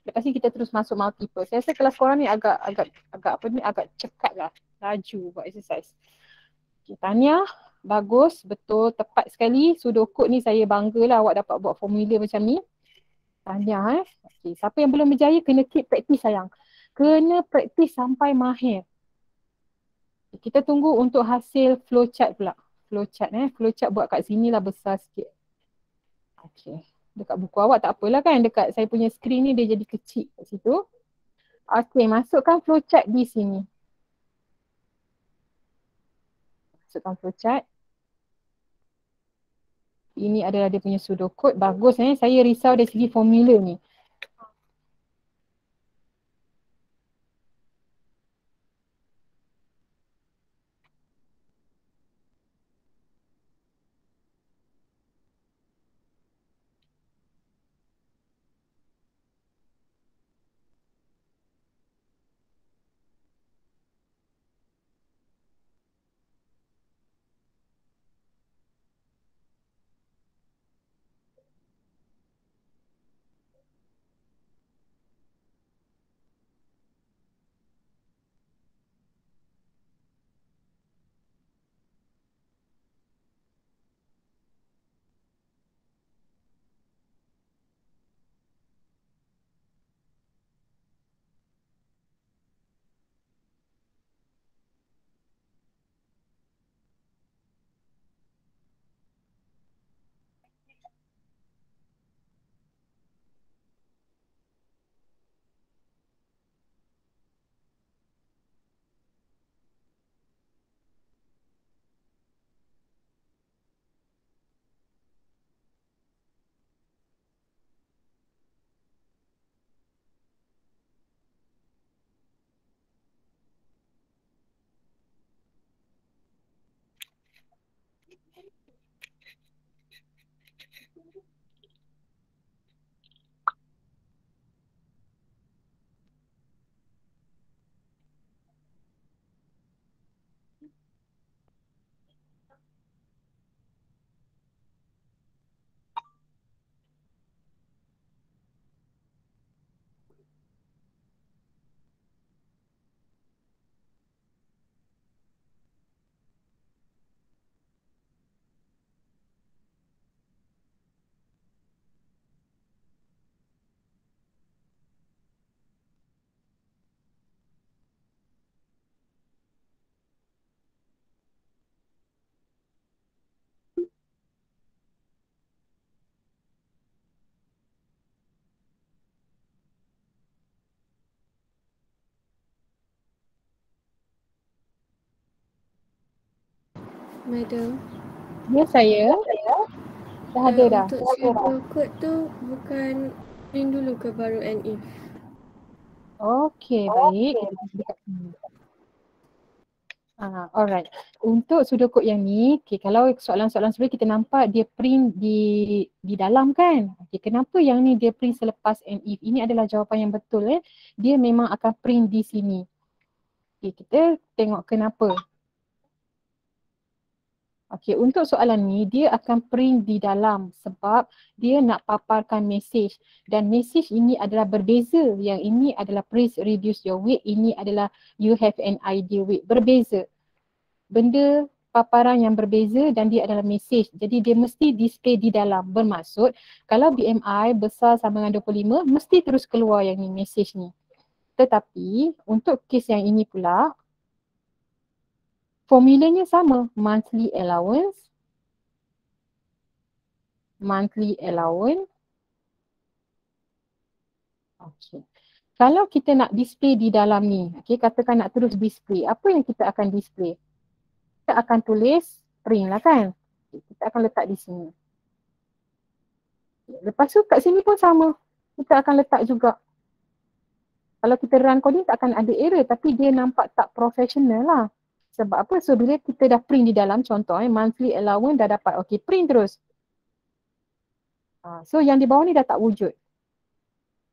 Lepas ni kita terus masuk multiple. Saya rasa kelas korang ni agak cekat lah. Laju buat exercise. Okay, tahniah. Bagus. Betul. Tepat sekali. Sudokod ni saya banggalah awak dapat buat formula macam ni. Tahniah. Okay, siapa yang belum berjaya kena keep practice sayang. Kena practice sampai mahir. Okay, kita tunggu untuk hasil flowchart pula. Flowchart Flowchart buat kat sini lah besar sikit. Okay. Dekat buku awak tak apalah kan. Dekat saya punya screen ni dia jadi kecil kat situ. Okay, masukkan flowchart di sini. Masukkan flowchart. Ini adalah dia punya pseudocode. Bagus saya risau dari segi formula ni. Madam. Ya saya. Dah ada dah. Untuk pseudocode tu bukan print dulu ke baru NIF? Okey, baik. Kita pergi dekat sini. Alright. Untuk pseudocode yang ni, kalau soalan-soalan sebelum kita nampak dia print di dalam kan. Kenapa yang ni dia print selepas and if? Ini adalah jawapan yang betul Dia memang akan print di sini. Kita tengok kenapa. Untuk soalan ni dia akan print di dalam sebab dia nak paparkan mesej dan mesej ini adalah berbeza. Yang ini adalah please reduce your weight, ini adalah you have an ideal weight. Berbeza. Benda paparan yang berbeza dan dia adalah mesej. Jadi dia mesti display di dalam. Bermaksud kalau BMI besar sama dengan 25 mesti terus keluar yang ni mesej ni. Tetapi untuk kes yang ini pula formulanya sama, monthly allowance Okay. Kalau kita nak display di dalam ni, okay, katakan nak terus display, apa yang kita akan display? Kita akan tulis print lah kan? Okay, kita akan letak di sini. Lepas tu kat sini pun sama. Kita akan letak juga. Kalau kita run coding tak akan ada error tapi dia nampak tak professional lah. Sebab apa? So bila kita dah print di dalam contoh monthly allowance dah dapat. Okay, print terus. So yang di bawah ni dah tak wujud.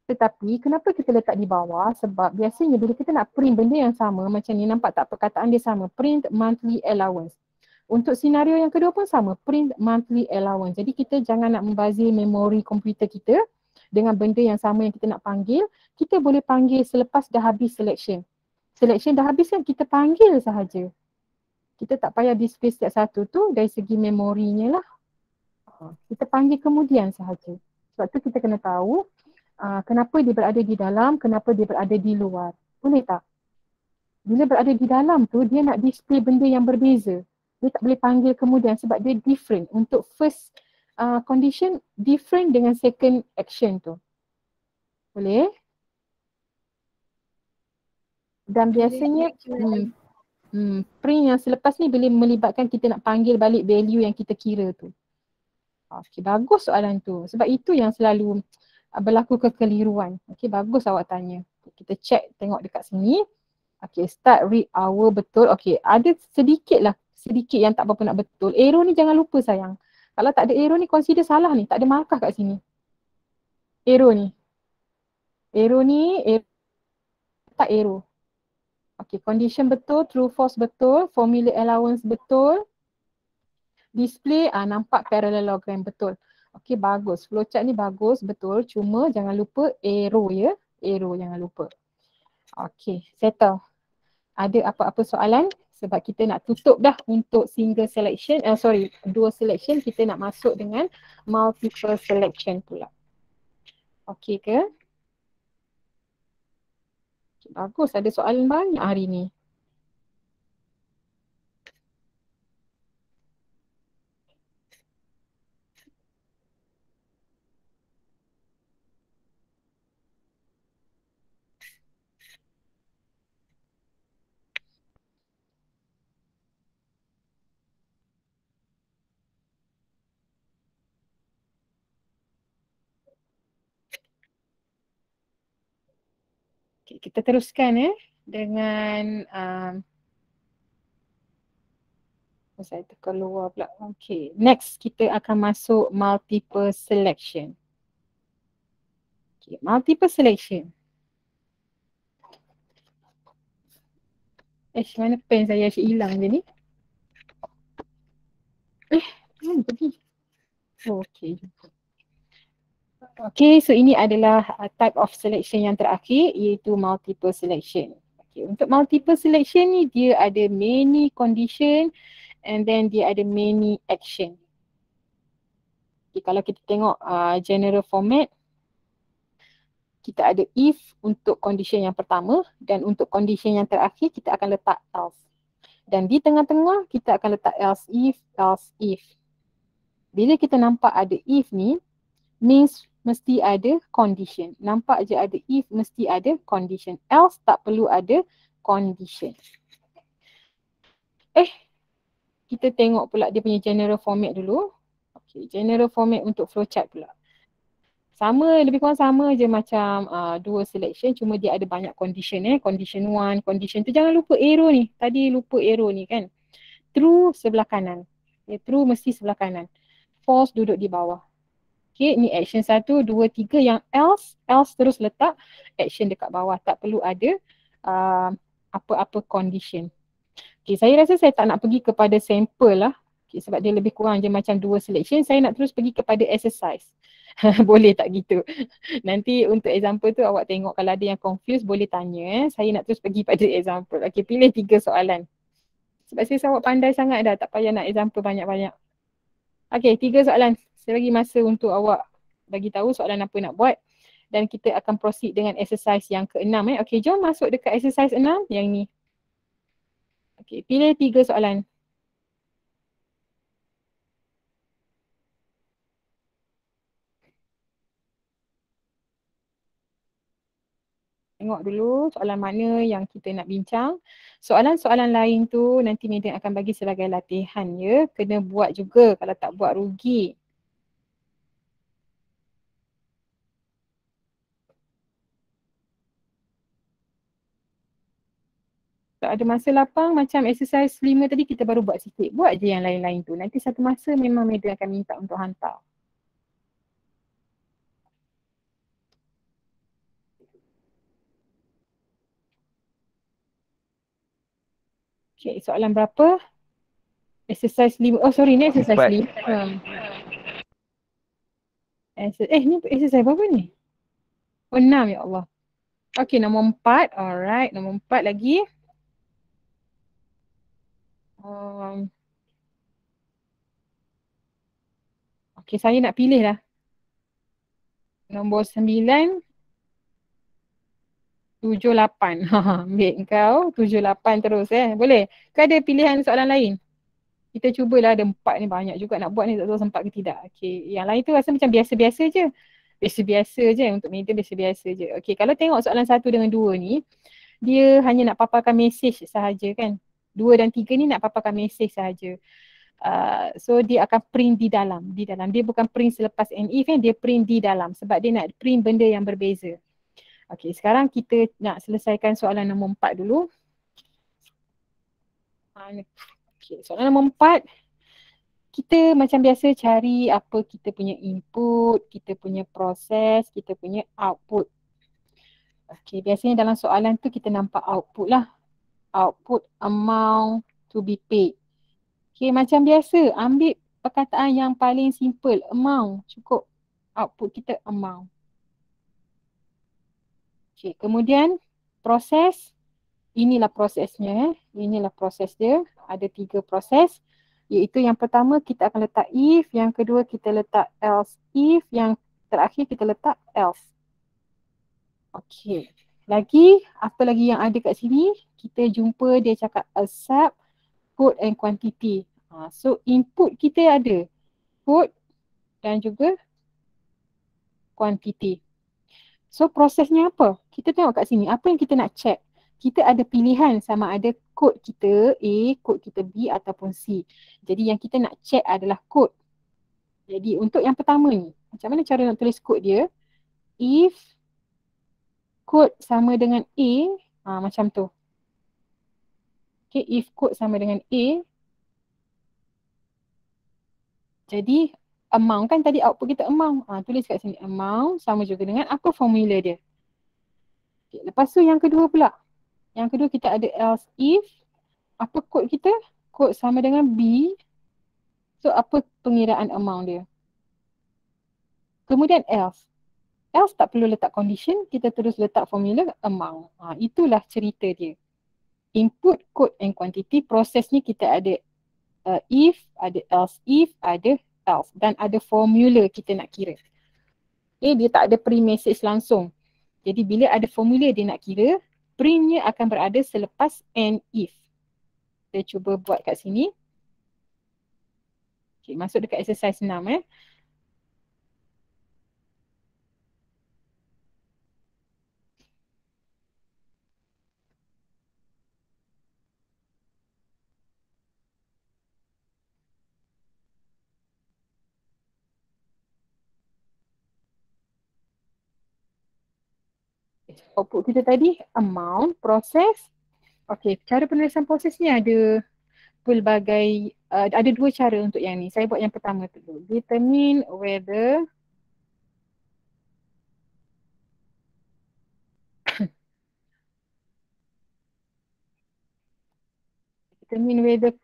Tetapi kenapa kita letak di bawah? Sebab biasanya bila kita nak print benda yang sama macam ni, nampak tak perkataan dia sama, print monthly allowance. Untuk senario yang kedua pun sama, print monthly allowance. Jadi kita jangan nak membazir memori komputer kita dengan benda yang sama yang kita nak panggil. Kita boleh panggil selepas dah habis selection. Selection dah habis kan kita panggil sahaja. Kita tak payah display setiap satu tu dari segi memorinya lah. Kita panggil kemudian sahaja. Sebab tu kita kena tahu kenapa dia berada di dalam, kenapa dia berada di luar. Boleh tak? Bila berada di dalam tu, dia nak display benda yang berbeza. Dia tak boleh panggil kemudian sebab dia different. Untuk first condition, different dengan second action tu. Boleh? Dan biasanya print yang selepas ni boleh melibatkan kita nak panggil balik value yang kita kira tu. Okay, bagus soalan tu. Sebab itu yang selalu berlaku kekeliruan. Okay, bagus awak tanya. Kita check, tengok dekat sini. Okay, start read hour betul. Okay, ada sedikit yang tak berapa nak betul. Arrow ni jangan lupa sayang. Kalau tak ada arrow ni consider salah ni. Tak ada markah kat sini. Arrow ni. Tak arrow. Okay, condition betul, true false betul, formula allowance betul. Display nampak parallelogram betul. Okey, bagus. Flowchart ni bagus, betul. Cuma jangan lupa arrow ya. Arrow jangan lupa. Okey, settle. Ada apa-apa soalan? Sebab kita nak tutup dah untuk single selection. Dual selection. Kita nak masuk dengan multiple selection pula. Okey ke? Okay, bagus. Ada soalan banyak hari ni. Okay, kita teruskan dengan saya terkeluar pula. Okay, next kita akan masuk multiple selection. Okay, multiple selection. Mana pen saya asyik hilang je ni. Pergi. Okay. Okay, so ini adalah type of selection yang terakhir iaitu multiple selection. Okay, untuk multiple selection ni dia ada many condition and then dia ada many action. Okay, kalau kita tengok general format, kita ada if untuk condition yang pertama dan untuk condition yang terakhir kita akan letak else. Dan di tengah-tengah kita akan letak else if. Bila kita nampak ada if ni, means mesti ada condition. Nampak je ada if, mesti ada condition. Else tak perlu ada condition. Kita tengok pula dia punya general format dulu. Okay, general format untuk flowchart pula. Sama, lebih kurang sama je macam dua selection, cuma dia ada banyak condition Condition 1, condition tu jangan lupa arrow ni. Tadi lupa arrow ni kan. True sebelah kanan. True mesti sebelah kanan. False duduk di bawah. Okay, ni action 1, 2, 3 yang else terus letak action dekat bawah. Tak perlu ada apa-apa condition. Okay, saya rasa saya tak nak pergi kepada sample lah. Okay, sebab dia lebih kurang je macam dua selection. Saya nak terus pergi kepada exercise. Boleh tak gitu? Nanti untuk example tu awak tengok kalau ada yang confused boleh tanya. Saya nak terus pergi pada example. Okay, pilih 3 soalan. Sebab saya awak pandai sangat dah. Tak payah nak example banyak-banyak. Okay, 3 soalan. Saya bagi masa untuk awak bagi tahu soalan apa nak buat dan kita akan proceed dengan exercise yang ke-6 Okay, jom masuk dekat exercise 6 yang ni. Okay, pilih 3 soalan. Tengok dulu soalan mana yang kita nak bincang. Soalan-soalan lain tu nanti Madam akan bagi sebagai latihan ya. Kena buat juga, kalau tak buat rugi. Tak ada masa lapang macam exercise 5 tadi kita baru buat sikit. Buat je yang lain-lain tu. Nanti satu masa memang Madam akan minta untuk hantar. Okay, soalan berapa? Exercise 5. Oh sorry, ni exercise 5. Ni exercise berapa ni? Oh 6 ya Allah. Okay, nombor 4. Alright, nombor 4 lagi. Okay, saya nak pilih lah. Nombor 9. 7, 8. Ambil kau 7, 8 terus Boleh? Kau ada pilihan soalan lain? Kita cubalah, ada 4 ni banyak juga nak buat ni, tak tahu sempat ke tidak. Okay, yang lain tu rasa macam biasa-biasa je. Biasa-biasa je untuk media, biasa-biasa je. Okay, kalau tengok soalan 1 dengan 2 ni, dia hanya nak paparkan mesej sahaja kan. 2 dan 3 ni nak paparkan mesej sahaja. So dia akan print di dalam. Dia bukan print selepas and if dia print di dalam sebab dia nak print benda yang berbeza. Okay, sekarang kita nak selesaikan soalan nombor 4 dulu. Okay, soalan nombor 4. Kita macam biasa cari apa kita punya input, kita punya proses, kita punya output. Okay, biasanya dalam soalan tu kita nampak output lah. Output amount to be paid. Okay, macam biasa ambil perkataan yang paling simple, amount, cukup. Output kita amount. Okay, kemudian proses, inilah prosesnya. Inilah proses dia, ada 3 proses. Iaitu yang pertama kita akan letak if, yang kedua kita letak else if, yang terakhir kita letak else. Okay, lagi, apa lagi yang ada kat sini? Kita jumpa dia cakap accept code and quantity. So input kita ada code dan juga quantity. So prosesnya apa? Kita tengok kat sini, apa yang kita nak check? Kita ada pilihan sama ada kod kita A, kod kita B ataupun C. Jadi yang kita nak check adalah kod. Jadi untuk yang pertama ni, macam mana cara nak tulis kod dia? If kod sama dengan A, macam tu. Okay, if kod sama dengan A, jadi amount kan tadi output kita amount. Tulis kat sini amount sama juga dengan apa formula dia. Okay, lepas tu yang kedua pula. Yang kedua kita ada else if. Apa kod kita? Kod sama dengan B. So apa pengiraan amount dia? Kemudian else. Else tak perlu letak condition. Kita terus letak formula amount. Itulah cerita dia. Input, code and quantity. Prosesnya kita ada if, ada else if, ada else. Dan ada formula kita nak kira. Dia tak ada print message langsung. Jadi bila ada formula dia nak kira, printnya akan berada selepas and if. Kita cuba buat kat sini. Okay, masuk dekat exercise 6 Output kita tadi, amount, proses. Okay, cara penulisan proses ni ada pelbagai, ada 2 cara untuk yang ni. Saya buat yang pertama dulu. Determine whether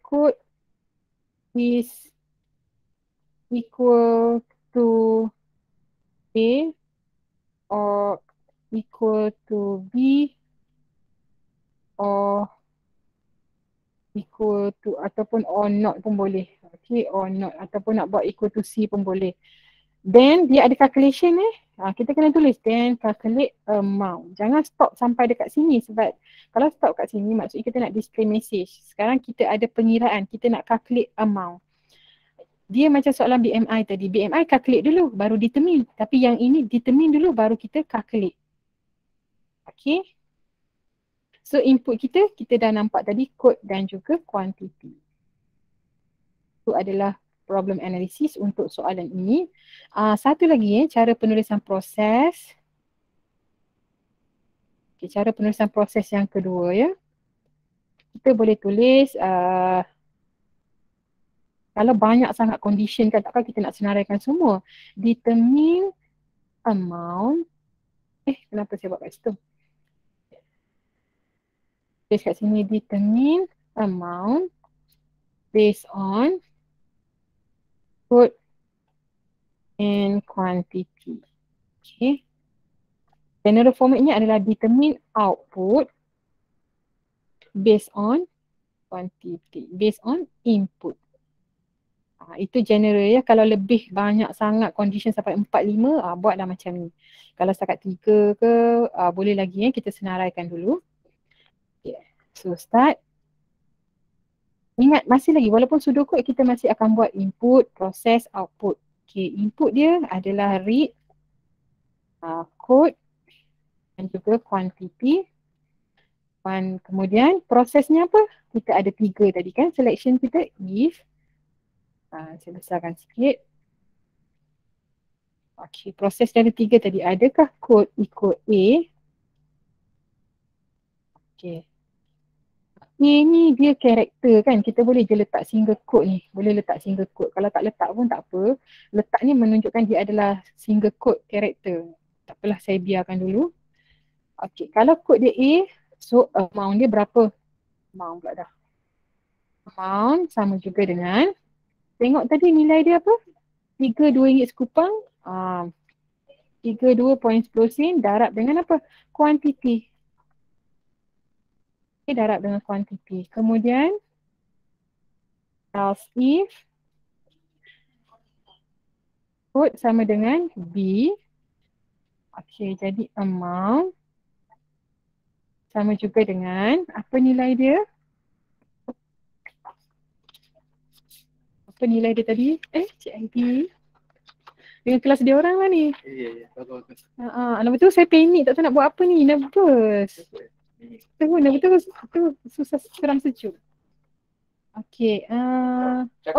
code is equal to A or equal to B or equal to ataupun or not pun boleh. Okay, or not ataupun nak buat equal to C pun boleh. Then dia ada calculation kita kena tulis then calculate amount. Jangan stop sampai dekat sini sebab kalau stop kat sini maksudnya kita nak display message. Sekarang kita ada pengiraan, kita nak calculate amount. Dia macam soalan BMI tadi. BMI calculate dulu baru determine. Tapi yang ini determine dulu baru kita calculate. Okay. So input kita dah nampak tadi kod dan juga kuantiti. Itu adalah problem analisis untuk soalan ini. Satu lagi cara penulisan proses. Okay, cara penulisan proses yang kedua ya. Kita boleh tulis kalau banyak sangat condition kan takkan kita nak senaraikan semua. Determine amount. Kenapa saya buat kat situ? Tulis kat sini determine amount based on code and quantity. Okay. General formatnya adalah determine output based on quantity, based on input. Itu general ya. Kalau lebih banyak sangat condition sampai 4, 5, buatlah macam ni. Kalau setakat 3 ke, boleh lagi ya. Kita senaraikan dulu. Okay. So start. Ingat masih lagi walaupun pseudocode kita masih akan buat input, process, output. Okay, input dia adalah read, code dan juga quantity. Dan kemudian prosesnya apa? Kita ada 3 tadi kan selection kita if. Saya besarkan sikit. Okay, proses dari 3 tadi. Adakah code ikut A? Okay. A ni dia karakter kan. Kita boleh je letak single quote ni. Boleh letak single quote. Kalau tak letak pun tak apa. Letak ni menunjukkan dia adalah single quote karakter. Tak apalah, saya biarkan dulu. Okay, kalau kod dia A, so amount dia berapa? Amount pula dah. Amount sama juga dengan, tengok tadi nilai dia apa? RM3 sekupang. 32.10 sen darab dengan apa? Kuantiti. Okay, darab dengan kuantiti. Kemudian else if kod sama dengan B. Okay, jadi amount sama juga dengan apa nilai dia? Apa nilai dia tadi? Cik ID. Dengan kelas dia orang lah ni. Ya. Bagus. Betul saya panik tak tahu nak buat apa ni. Nervous. Betul susah seram sejuk. Okay.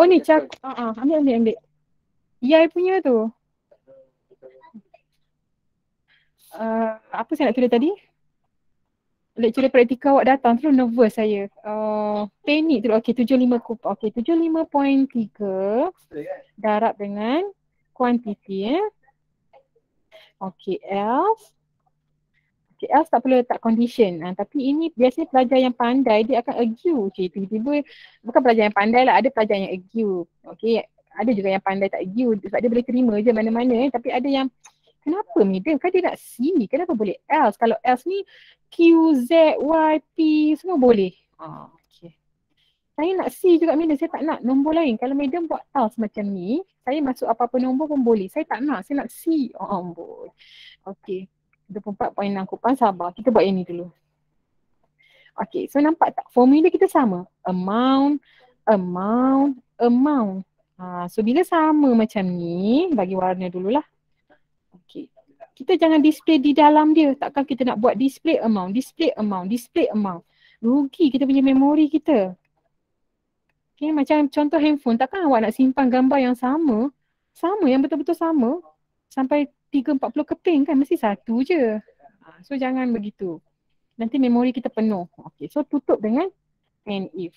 Ni cak. Ambil. EI punya tu. Apa saya nak tulis tadi? Lecturer praktikal awak datang terus nervous saya. Panik terus. Okay, 75 kupang. Okay, 75.3 darab dengan kuantiti ya. Okay, else. Okay, else tak perlu letak condition. Tapi ini biasanya pelajar yang pandai dia akan argue. Okay, tiba-tiba bukan pelajar yang pandai lah, ada pelajar yang argue. Okay, ada juga yang pandai tak argue sebab dia boleh terima je mana-mana. Tapi ada yang kenapa medium? Kan dia nak C, kenapa boleh else? Kalau else ni Q, Z, Y, P semua boleh. Okay. Saya nak C juga medium, saya tak nak nombor lain. Kalau medium buat else macam ni, saya masuk apa-apa nombor pun boleh. Saya tak nak, saya nak C. Ampun. Okay. 24.6 kupang, sabar. Kita buat yang ni dulu. Okay, so nampak tak? Formula kita sama. Amount. So bila sama macam ni, bagi warna dululah. Okay. Kita jangan display di dalam dia. Takkan kita nak buat display amount. Rugi kita punya memori kita. Okay, macam contoh handphone. Takkan awak nak simpan gambar yang sama. Yang betul-betul sama. Sampai 30-40 keping kan. Mesti satu je. So jangan begitu. Nanti memori kita penuh. Okay, so tutup dengan and if.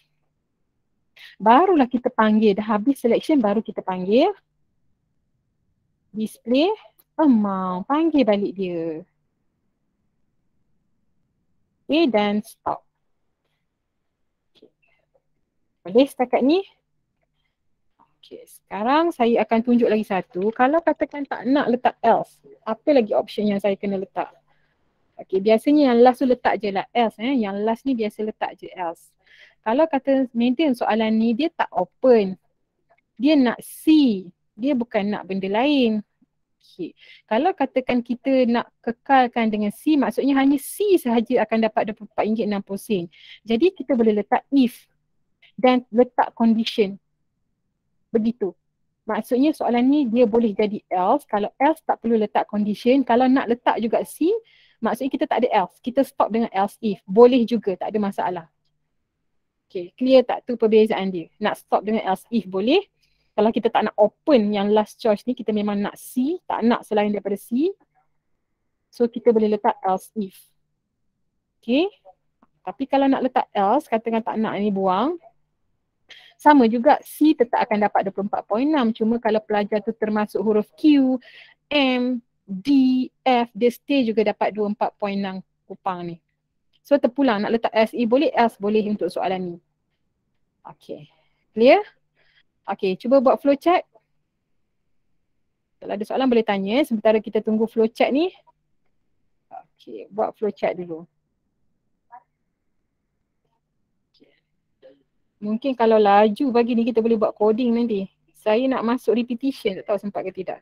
Barulah kita panggil. Dah habis selection baru kita panggil. Display amount. Panggil balik dia. Okay, dan stop. Okay. Boleh setakat ni? Okay, sekarang saya akan tunjuk lagi satu. Kalau katakan tak nak letak else, apa lagi option yang saya kena letak? Okay, biasanya yang last tu letak je lah else. Yang last ni biasa letak je else. Kalau kata medium soalan ni dia tak open. Dia nak C. Dia bukan nak benda lain. Okay. Kalau katakan kita nak kekalkan dengan C, maksudnya hanya C sahaja akan dapat RM24.60. Jadi kita boleh letak if dan letak condition. Begitu. Maksudnya soalan ni dia boleh jadi else. Kalau else tak perlu letak condition. Kalau nak letak juga C, Maksudnya kita tak ada else. Kita stop dengan else if. Boleh juga, tak ada masalah. Okay, clear tak tu perbezaan dia? Nak stop dengan else if boleh. Kalau kita tak nak open yang last choice ni, kita memang nak C, tak nak selain daripada C. So kita boleh letak else if. Okay. Tapi kalau nak letak else, katakan tak nak ni buang. Sama juga C tetap akan dapat 24.6. Cuma kalau pelajar tu termasuk huruf Q, M, D, F, dia stay juga dapat 24.6 kupang ni. So terpulang nak letak SE boleh, else boleh untuk soalan ni. Okay. Clear? Okay, cuba buat flowchart. Kalau ada soalan boleh tanya sementara kita tunggu flowchart ni. Okay, buat flowchart dulu. Mungkin kalau laju bagi ni kita boleh buat coding nanti. Saya nak masuk repetition, tak tahu sempat ke tidak.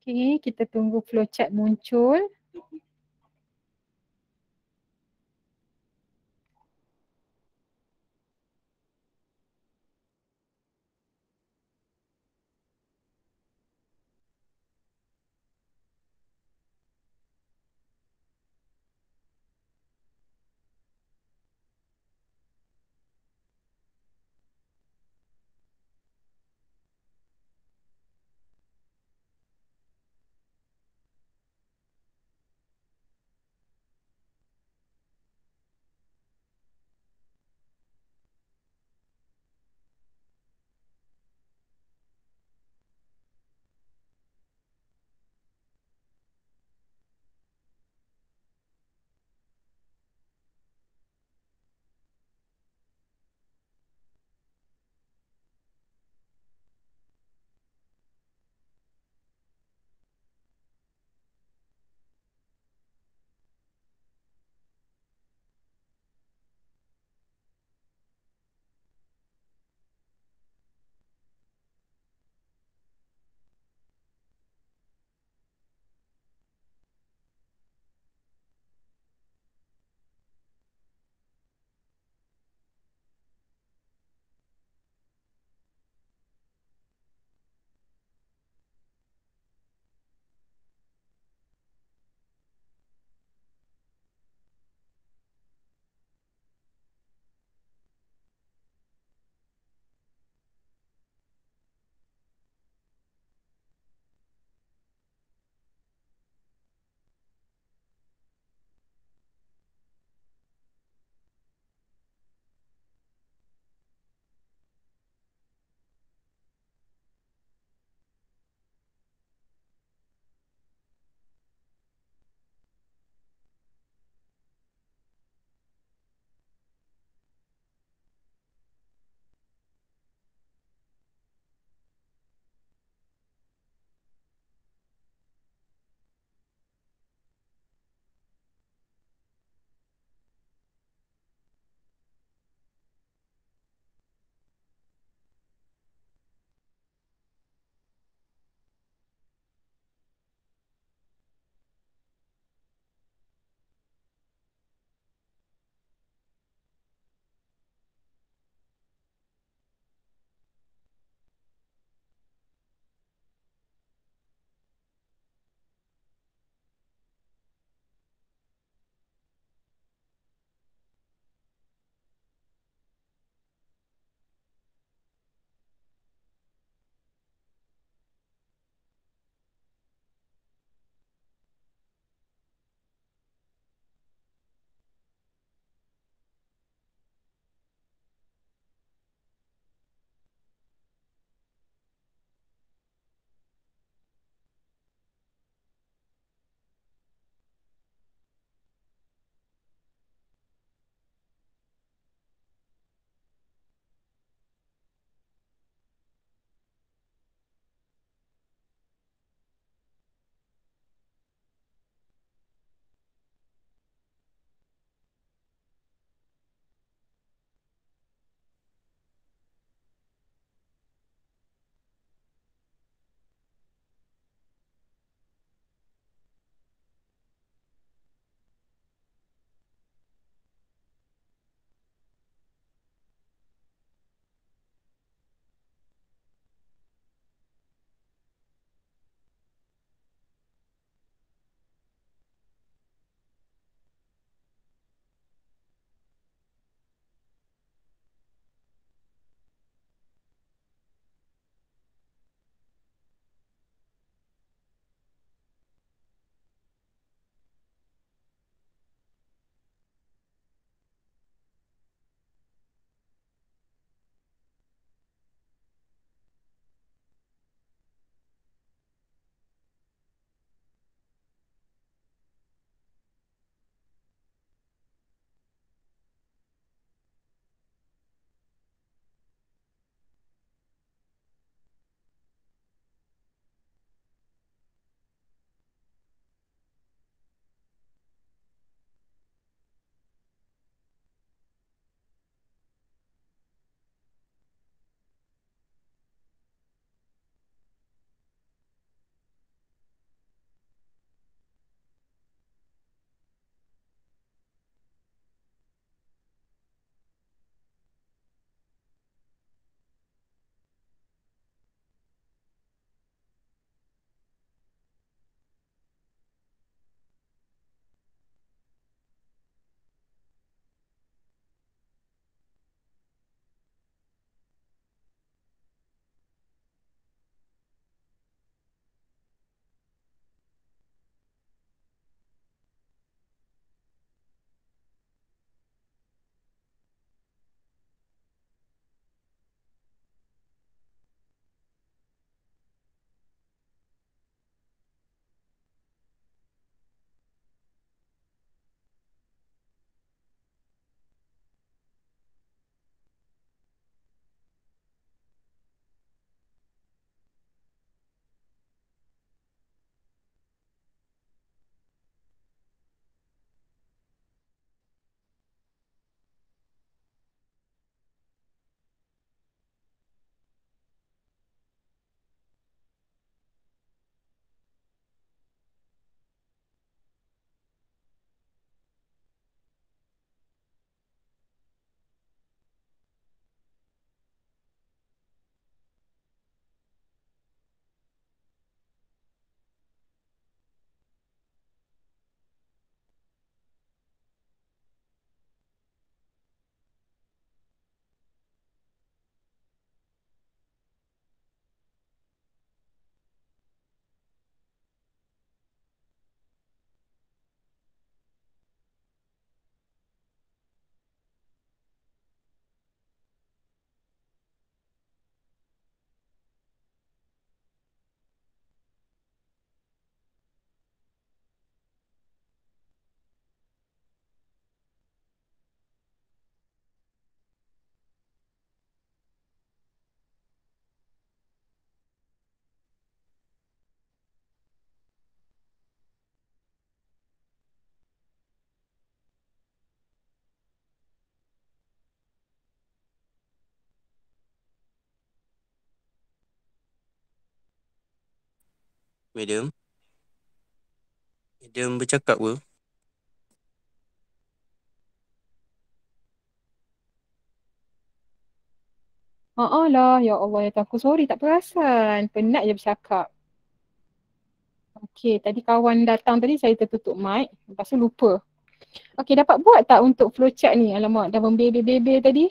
Okay, kita tunggu flowchart muncul. Madam. Madam bercakap ke? Lah, ya Allah, ya Tuhan aku sorry tak perasan. Penat je bercakap. Okey, tadi kawan datang tadi saya tertutup mic. Lepas tu lupa. Okey, dapat buat tak untuk flowchart ni? Alamak, dah membebel-bebel tadi.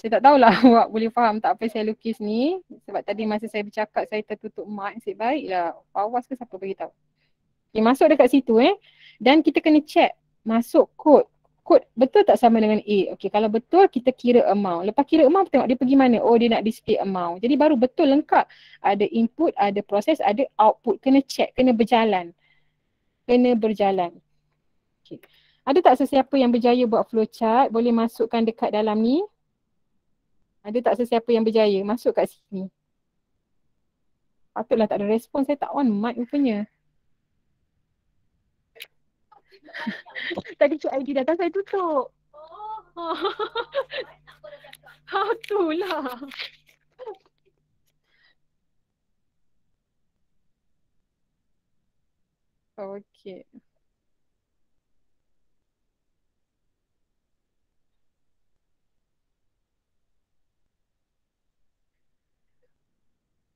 Saya tak tahulah awak boleh faham tak apa saya lukis ni. Sebab tadi masa saya bercakap saya tertutup mic. Nasib baiklah. Awas ke siapa beritahu. Okay, masuk dekat situ dan kita kena check masuk kod. Kod betul tak sama dengan A? Okey, kalau betul kita kira amount. Lepas kira amount tengok dia pergi mana. Oh, dia nak display amount. Jadi baru betul lengkap. Ada input, ada proses, ada output. Kena check, kena berjalan. Kena berjalan. Okay. Ada tak sesiapa yang berjaya buat flowchart? Boleh masukkan dekat dalam ni. Ada tak sesiapa yang berjaya? Masuk kat sini. Patutlah tak ada respon. Saya tak on mic rupanya. Tadi Cik ID datang saya tutup. Itulah. Okey.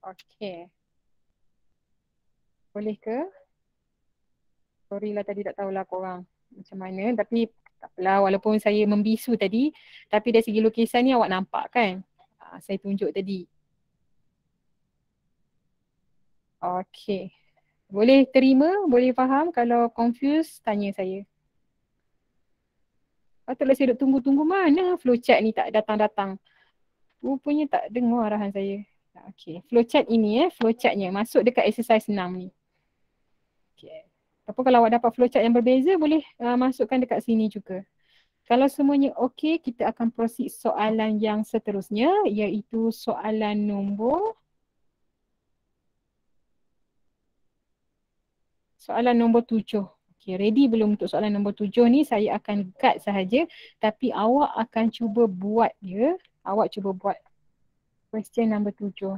Okey. Boleh ke? Sorry lah tadi tak tahulah korang macam mana. Tapi tak apalah, walaupun saya membisu tadi. Tapi dari segi lukisan ni awak nampak kan? Saya tunjuk tadi. Okey. Boleh terima, boleh faham. Kalau confused, tanya saya. Patutlah saya duk tunggu-tunggu mana flowchart ni tak datang-datang. Rupanya tak dengar arahan saya. Okey. Flowchart ini flowchartnya masuk dekat exercise 6 ni. Okey. Apa kalau awak dapat flowchart yang berbeza, boleh masukkan dekat sini juga. Kalau semuanya okey, kita akan proceed soalan yang seterusnya, iaitu soalan nombor Soalan nombor 7. Okay, ready belum untuk soalan nombor 7 ni? Saya akan guide sahaja. Tapi awak akan cuba buat dia. Awak cuba buat question nombor 7.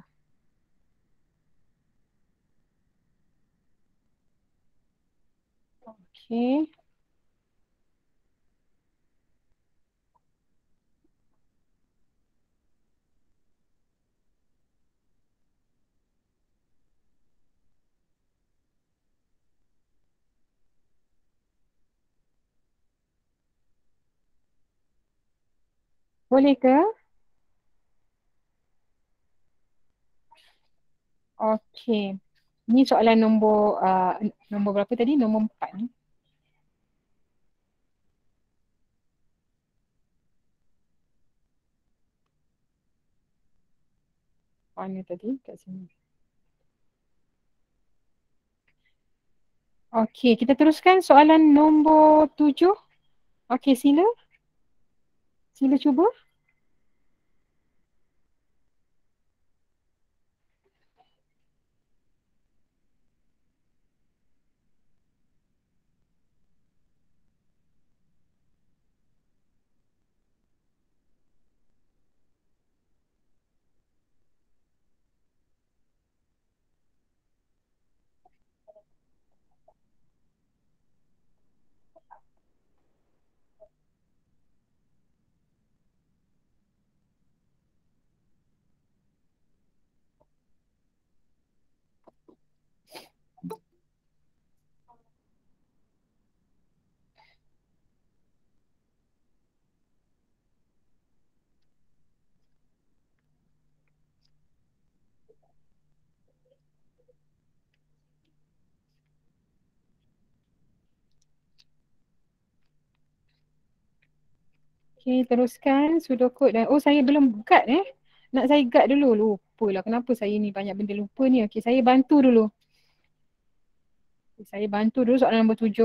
Okay. Boleh ke? Okay. Ni soalan nombor nombor berapa tadi? Nombor 4 ni. Mana tadi? Kat sini. Okey, kita teruskan soalan nombor 7. Okey, sila. Sila cuba. Okay, teruskan sudokod dan saya belum guard Nak saya guard dulu. Lupalah kenapa saya ni banyak benda lupa ni. Okay, saya bantu dulu. Saya bantu dulu soalan nombor 7.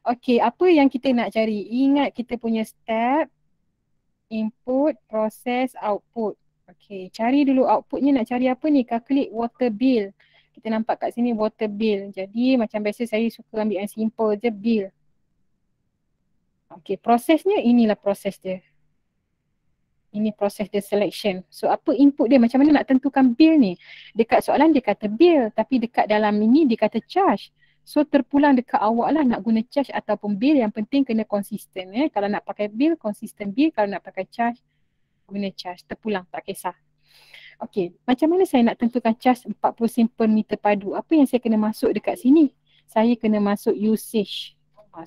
Okay, apa yang kita nak cari? Ingat kita punya step. Input, proses, output. Okay, cari dulu outputnya nak cari apa ni? Calculate water bill. Kita nampak kat sini water bill. Jadi macam biasa saya suka ambil yang simple je, bill. Okay, prosesnya inilah proses dia. Ini proses dia selection. So apa input dia, macam mana nak tentukan bill ni? Dekat soalan dia kata bill, tapi dekat dalam ini dia kata charge. So terpulang dekat awak lah nak guna charge ataupun bill, yang penting kena konsisten. Kalau nak pakai bill, konsisten bill. Kalau nak pakai charge, guna charge. Terpulang, tak kisah. Okey, macam mana saya nak tentukan charge 40 sen per meter padu? Apa yang saya kena masuk dekat sini? Saya kena masuk usage.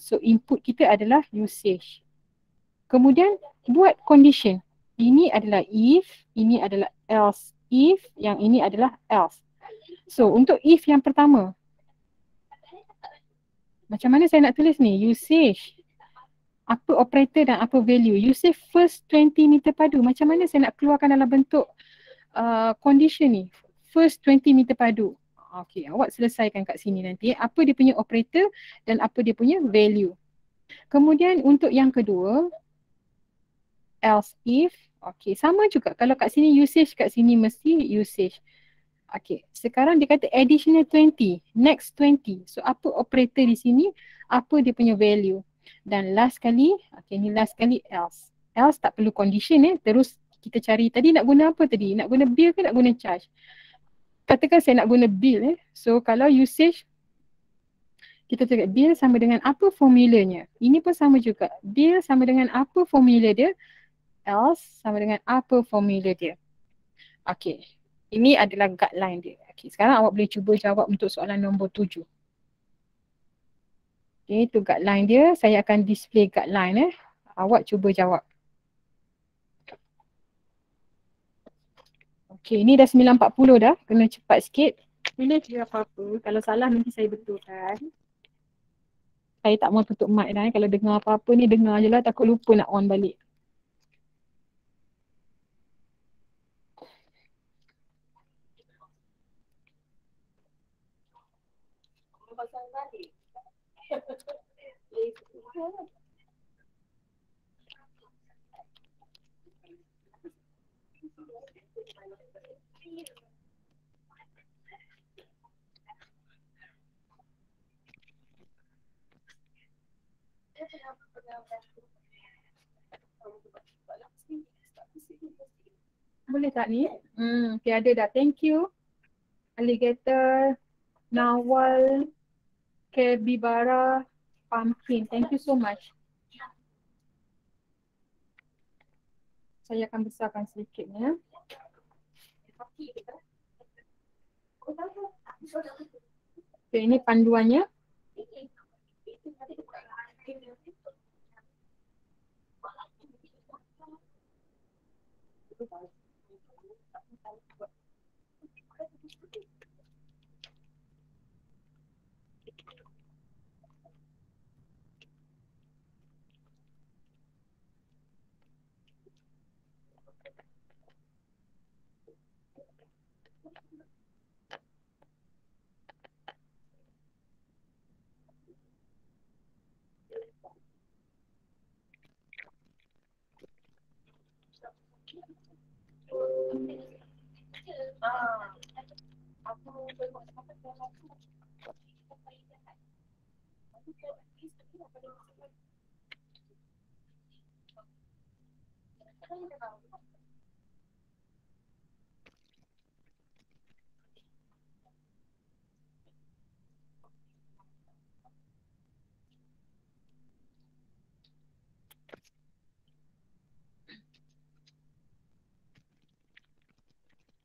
So input kita adalah usage. Kemudian buat condition. Ini adalah if, ini adalah else. If, yang ini adalah else. So untuk if yang pertama, macam mana saya nak tulis ni? Usage. Apa operator dan apa value? Usage first 20 meter padu. Macam mana saya nak keluarkan dalam bentuk condition ni? First 20 meter padu. Okey, awak selesaikan kat sini nanti. Apa dia punya operator dan apa dia punya value. Kemudian untuk yang kedua, else if. Okey, sama juga. Kalau kat sini usage, kat sini mesti usage. Okey, sekarang dia kata additional 20, next 20. So apa operator di sini, apa dia punya value. Dan last kali, okey ni last kali else. Else tak perlu condition terus kita cari tadi nak guna apa tadi? Nak guna bill ke nak guna charge? Katakan saya nak guna bill So kalau usage, kita cakap bill sama dengan apa formulanya. Ini pun sama juga. Bill sama dengan apa formula dia. Else sama dengan apa formula dia. Okey. Ini adalah guideline dia. Okey, sekarang awak boleh cuba jawab untuk soalan nombor 7. Okey, itu guideline dia. Saya akan display guideline Awak cuba jawab. Okey, ini dah 9.40 dah. Kena cepat sikit. Bila kira apa-apa, kalau salah nanti saya betulkan. Saya tak mau tutup mic dah. Kalau dengar apa-apa ni, dengar je lah. Takut lupa nak on balik. Boleh tak ni? Okay, ada dah. Thank you. Alligator, Nawal, Capybara, Pumpkin. Thank you so much. Saya akan besarkan sedikit ni. Okay, ini panduannya.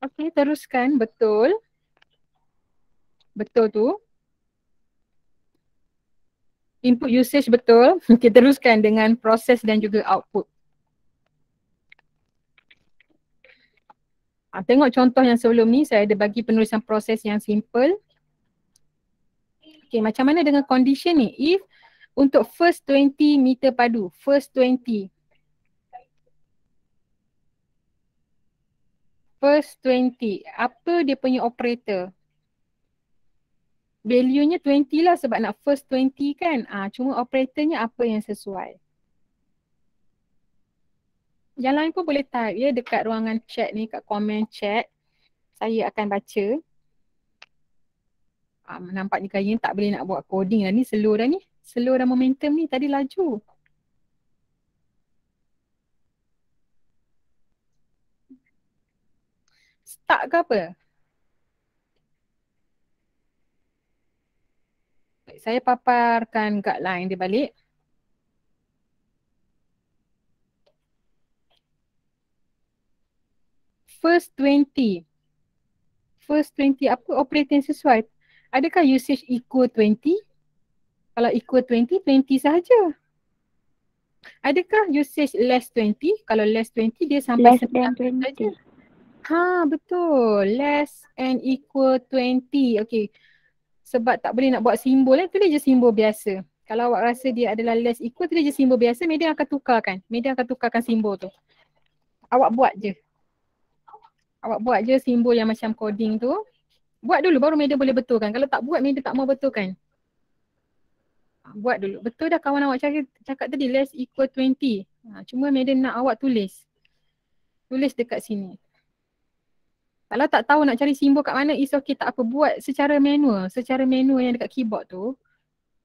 Okey, teruskan. Betul. Betul tu. Input usage betul. Kita teruskan dengan proses dan juga output. Tengok contoh yang sebelum ni, saya ada bagi penulisan proses yang simple. Okay, macam mana dengan condition ni? If untuk first 20 meter padu, first 20. First 20, apa dia punya operator? Value-nya 20 lah sebab nak first 20 kan. Cuma operatornya apa yang sesuai. Yang lain pun boleh type ya dekat ruangan chat ni, kat komen chat. Saya akan baca. Nampaknya kayaknya tak boleh nak buat coding dah ni, slow dah ni. Slow dah momentum ni, tadi laju. Start ke apa? Saya paparkan guideline dia balik. First 20. First 20 apa operating sesuai? Adakah usage equal 20? Kalau equal 20, 20 sahaja. Adakah usage less 20? Kalau less 20 dia sampai Less than 19 saja. 20. Ha, betul. Less and equal 20. Okay. Sebab tak boleh nak buat simbol tulis je simbol biasa. Kalau awak rasa dia adalah less equal, tulis je simbol biasa, Medan akan tukarkan. Medan akan tukarkan simbol tu. Awak buat je. Awak buat je simbol yang macam coding tu. Buat dulu baru Medan boleh betulkan. Kalau tak buat, Medan tak mau betulkan. Buat dulu. Betul dah kawan awak cakap tadi less equal 20. Cuma Medan nak awak tulis. Tulis dekat sini. Kalau tak tahu nak cari simbol kat mana, is okay, tak apa. Buat secara manual. Secara manual yang dekat keyboard tu.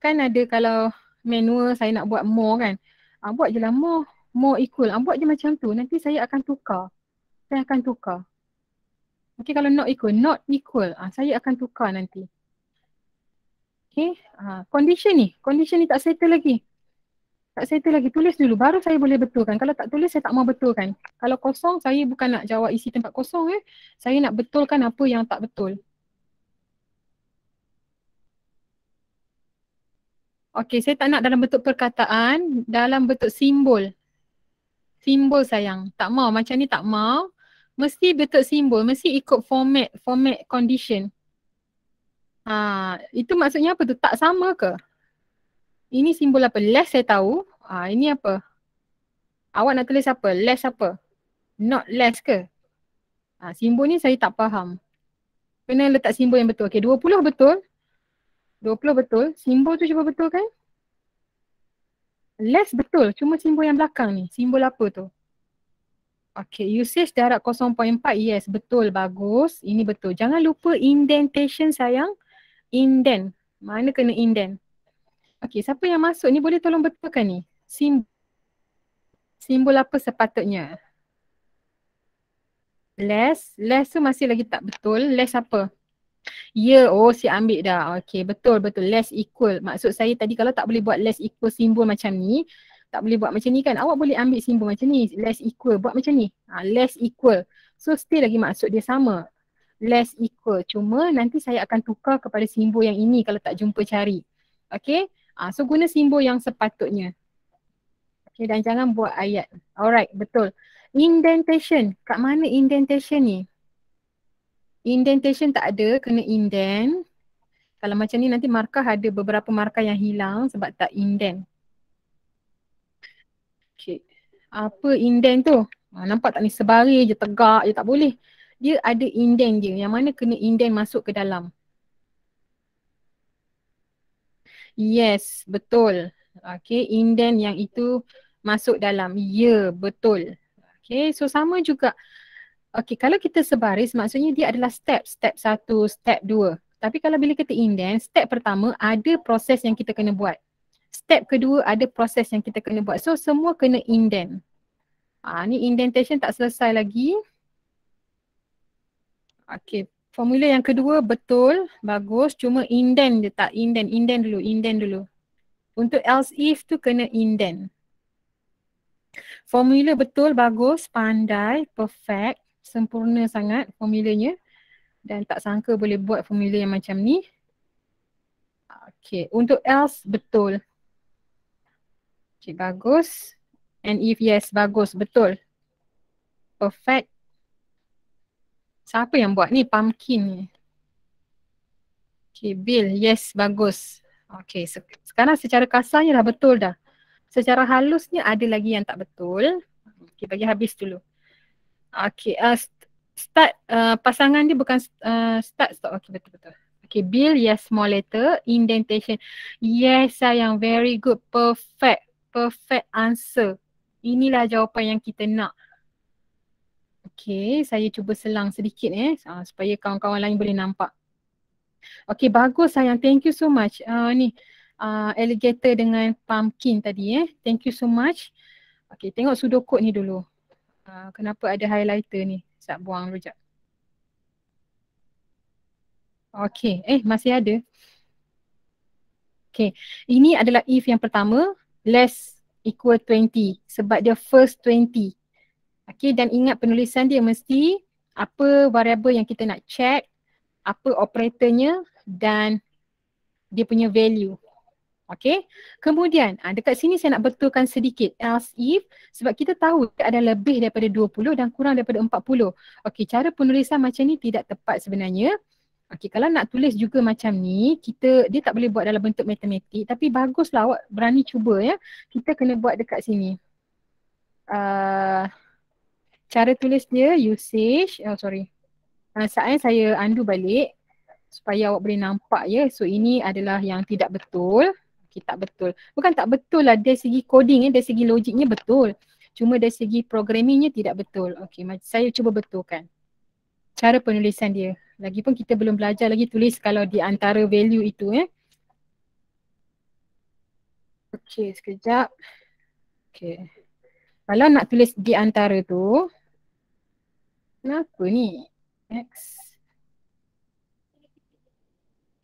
Kan ada kalau manual saya nak buat more kan. Buat je lah more. More equal. Buat je macam tu. Nanti saya akan tukar. Saya akan tukar. Okay, kalau not equal. Saya akan tukar nanti. Okay. Condition ni tak settle lagi. Tak settle lagi. Tulis dulu. Baru saya boleh betulkan. Kalau tak tulis, saya tak mau betulkan. Kalau kosong, saya bukan nak jawab isi tempat kosong. Saya nak betulkan apa yang tak betul. Okay, saya tak nak dalam bentuk perkataan. Dalam bentuk simbol. Simbol sayang. Tak mau. Macam ni tak mau. Mesti bentuk simbol. Mesti ikut format condition. Itu maksudnya apa tu? Tak sama ke? Ini simbol apa? Less saya tahu. Ini apa? Awak nak tulis apa? Less apa? Not less ke? Simbol ni saya tak faham. Kena letak simbol yang betul. Okay, 20 betul. 20 betul. Simbol tu cuba betul kan? Less betul. Cuma simbol yang belakang ni. Simbol apa tu? Okay, usage darab 0.4. Yes, betul. Bagus. Ini betul. Jangan lupa indentation sayang. Indent. Mana kena indent? Okay, siapa yang masuk ni boleh tolong betulkan ni? Simbol apa sepatutnya? Less tu masih lagi tak betul. Less apa? Si ambil dah. Okay, betul. Less equal. Maksud saya tadi kalau tak boleh buat less equal simbol macam ni, tak boleh buat macam ni kan? Awak boleh ambil simbol macam ni. Less equal. Buat macam ni. Less equal. So still lagi maksud dia sama. Less equal. Cuma nanti saya akan tukar kepada simbol yang ini kalau tak jumpa cari. Okay. So guna simbol yang sepatutnya. Okay, dan jangan buat ayat. Alright, betul. Indentation. Kat mana indentation ni? Indentation tak ada, kena indent. Kalau macam ni nanti markah ada beberapa markah yang hilang sebab tak indent. Okay. Apa indent tu? Nampak tak ni sebaris je, tegak je, tak boleh. Dia ada indent dia, yang mana kena indent masuk ke dalam. Yes, betul. Okay, indent yang itu masuk dalam. Ya, betul. Okay, so sama juga. Okay, kalau kita sebaris maksudnya dia adalah step. Step 1, step 2. Tapi kalau bila kita indent, step pertama ada proses yang kita kena buat. Step kedua ada proses yang kita kena buat. So semua kena indent. Ni indentation tak selesai lagi. Okay, formula yang kedua betul, bagus. Cuma indent dia tak indent. Indent dulu. Untuk else if tu kena indent. Formula betul, bagus, pandai, perfect, sempurna sangat formulanya. Dan tak sangka boleh buat formula yang macam ni. Okay, untuk else betul. Okay, bagus. And if yes, bagus, betul. Perfect. Siapa yang buat ni? Pumpkin ni. Okay, Bill, yes, bagus. Okay, sekarang secara kasarnya dah betul dah. Secara halusnya ada lagi yang tak betul. Okay, bagi habis dulu. Okay, start, pasangan dia bukan start, stop. Okay, betul-betul. Okay, Bill, yes, small letter. Indentation. Yes, sayang, very good. Perfect answer. Inilah jawapan yang kita nak. Okay, saya cuba selang sedikit supaya kawan-kawan lain boleh nampak. Okay, bagus sayang. Thank you so much. Alligator dengan pumpkin tadi Thank you so much. Okay, tengok pseudocode ni dulu. Kenapa ada highlighter ni? Saya buang dulu sekejap. Okay, masih ada. Okay, ini adalah if yang pertama, less equal 20 sebab dia first 20. Okay, dan ingat penulisan dia mesti apa variable yang kita nak check, apa operatornya dan dia punya value. Okay, kemudian dekat sini saya nak betulkan sedikit else if sebab kita tahu dia ada lebih daripada 20 dan kurang daripada 40. Okay, cara penulisan macam ni tidak tepat sebenarnya. Okay, kalau nak tulis juga macam ni, dia tak boleh buat dalam bentuk matematik tapi baguslah awak berani cuba ya. Kita kena buat dekat sini. Cara tulis dia usage, saya undo balik supaya awak boleh nampak ya. So ini adalah yang tidak betul. Okay, tak betul. Bukan tak betul lah dari segi coding dari segi logiknya betul. Cuma dari segi programmingnya tidak betul. Okay, saya cuba betulkan cara penulisan dia. Lagipun kita belum belajar lagi tulis kalau di antara value itu ya. Okay, sekejap. Okay. Kalau nak tulis di antara tu, kenapa ni? X.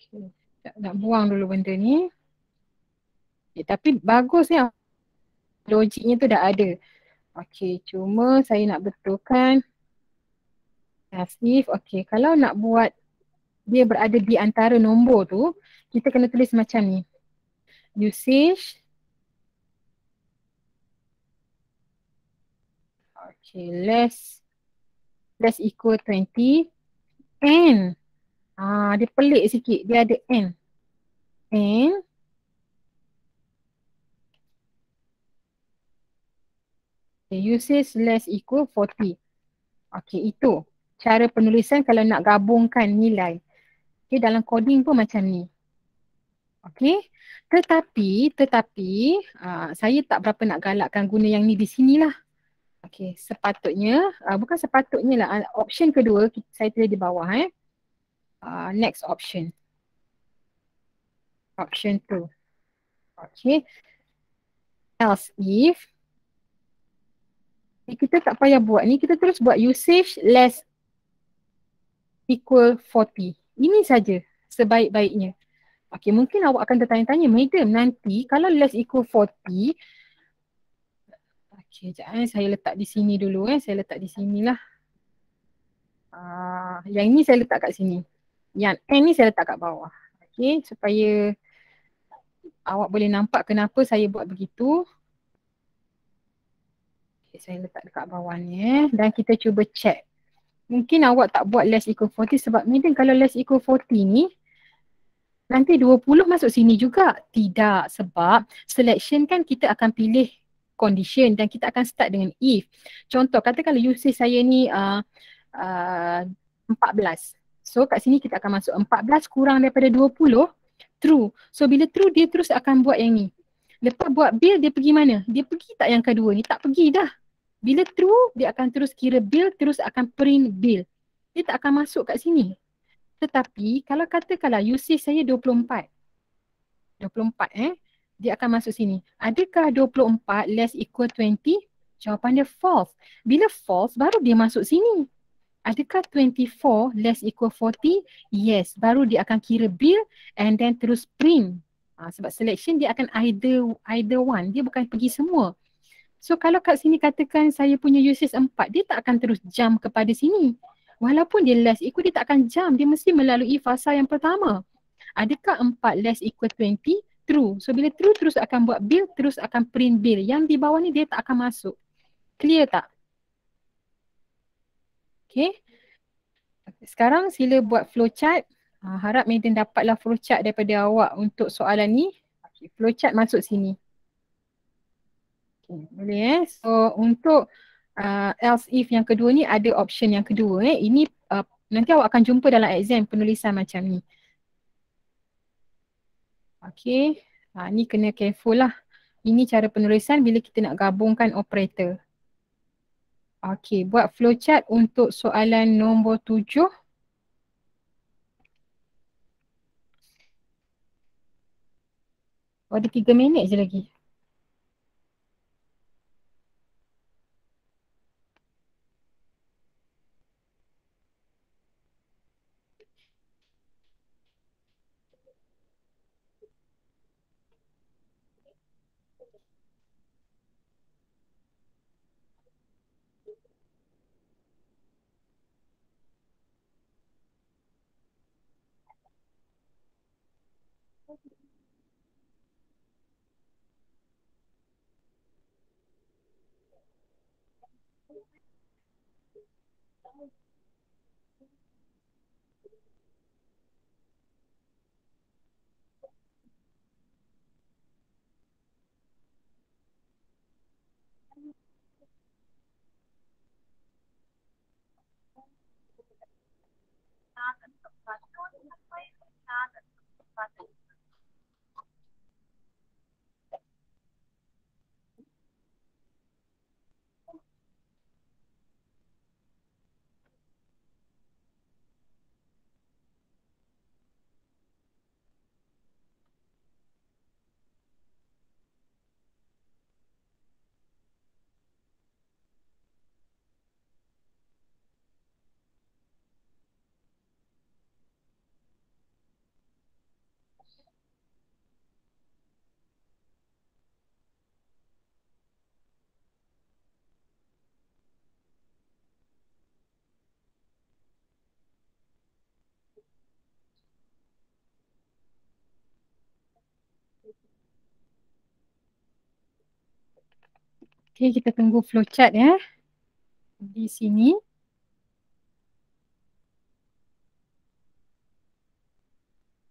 Okay. Nak buang dulu benda ni. Okay, tapi bagus ya. Logiknya tu dah ada. Okay, cuma saya nak betulkan. As if, okay, kalau nak buat dia berada di antara nombor tu, kita kena tulis macam ni. Usage. Okay, less equal 20. N. Dia pelik sikit. Dia ada N. N. Okay, usage less equal 40. Okay, itu cara penulisan kalau nak gabungkan nilai. Okay, dalam coding pun macam ni. Okay, tetapi saya tak berapa nak galakkan guna yang ni di sinilah. Okay, sepatutnya, bukan sepatutnya lah, option kedua saya tulis di bawah next option. Option 2. Okay, else if, kita tak payah buat ni, kita terus buat usage less equal 40. Ini saja sebaik-baiknya. Okay, mungkin awak akan tertanya-tanya, madam nanti kalau less equal 40, okay, sekejap saya letak di sini dulu saya letak di sinilah. Yang ini saya letak kat sini. Yang N ni saya letak kat bawah. Okay, supaya awak boleh nampak kenapa saya buat begitu. Okay, saya letak dekat bawah ni dan kita cuba check. Mungkin awak tak buat less equal 40 sebab madam kalau less equal 40 ni, nanti 20 masuk sini juga. Tidak, sebab selection kan kita akan pilih condition dan kita akan start dengan if. Contoh, katakanlah usage saya ni 14. So kat sini kita akan masuk 14 kurang daripada 20, true. So bila true dia terus akan buat yang ni. Lepas buat bill dia pergi mana? Dia pergi tak yang kedua ni? Tak pergi dah. Bila true dia akan terus kira bill, terus akan print bill. Dia tak akan masuk kat sini. Tetapi kalau katakanlah usage saya 24. Dia akan masuk sini. Adakah 24 less equal 20? Jawapan dia false. Bila false baru dia masuk sini. Adakah 24 less equal 40? Yes. Baru dia akan kira bill and then terus print. Sebab selection dia akan either one. Dia bukan pergi semua. So kalau kat sini katakan saya punya usage 4, dia tak akan terus jump kepada sini. Walaupun dia less equal, dia tak akan jump. Dia mesti melalui fasa yang pertama. Adakah 4 less equal 20? True. So bila true terus akan buat bill, terus akan print bill. Yang di bawah ni dia tak akan masuk. Clear tak? Okay. Sekarang sila buat flowchart. Harap madam dapatlah flowchart daripada awak untuk soalan ni. Okay, flowchart masuk sini. Okay, boleh So untuk else if yang kedua ni ada option yang kedua Ini nanti awak akan jumpa dalam exam penulisan macam ni. Okay, ni kena careful lah. Ini cara penulisan bila kita nak gabungkan operator. Okay, buat flowchart untuk soalan nombor 7. Ada 3 minit je lagi. Okay, kita tunggu flowchart ya. Di sini.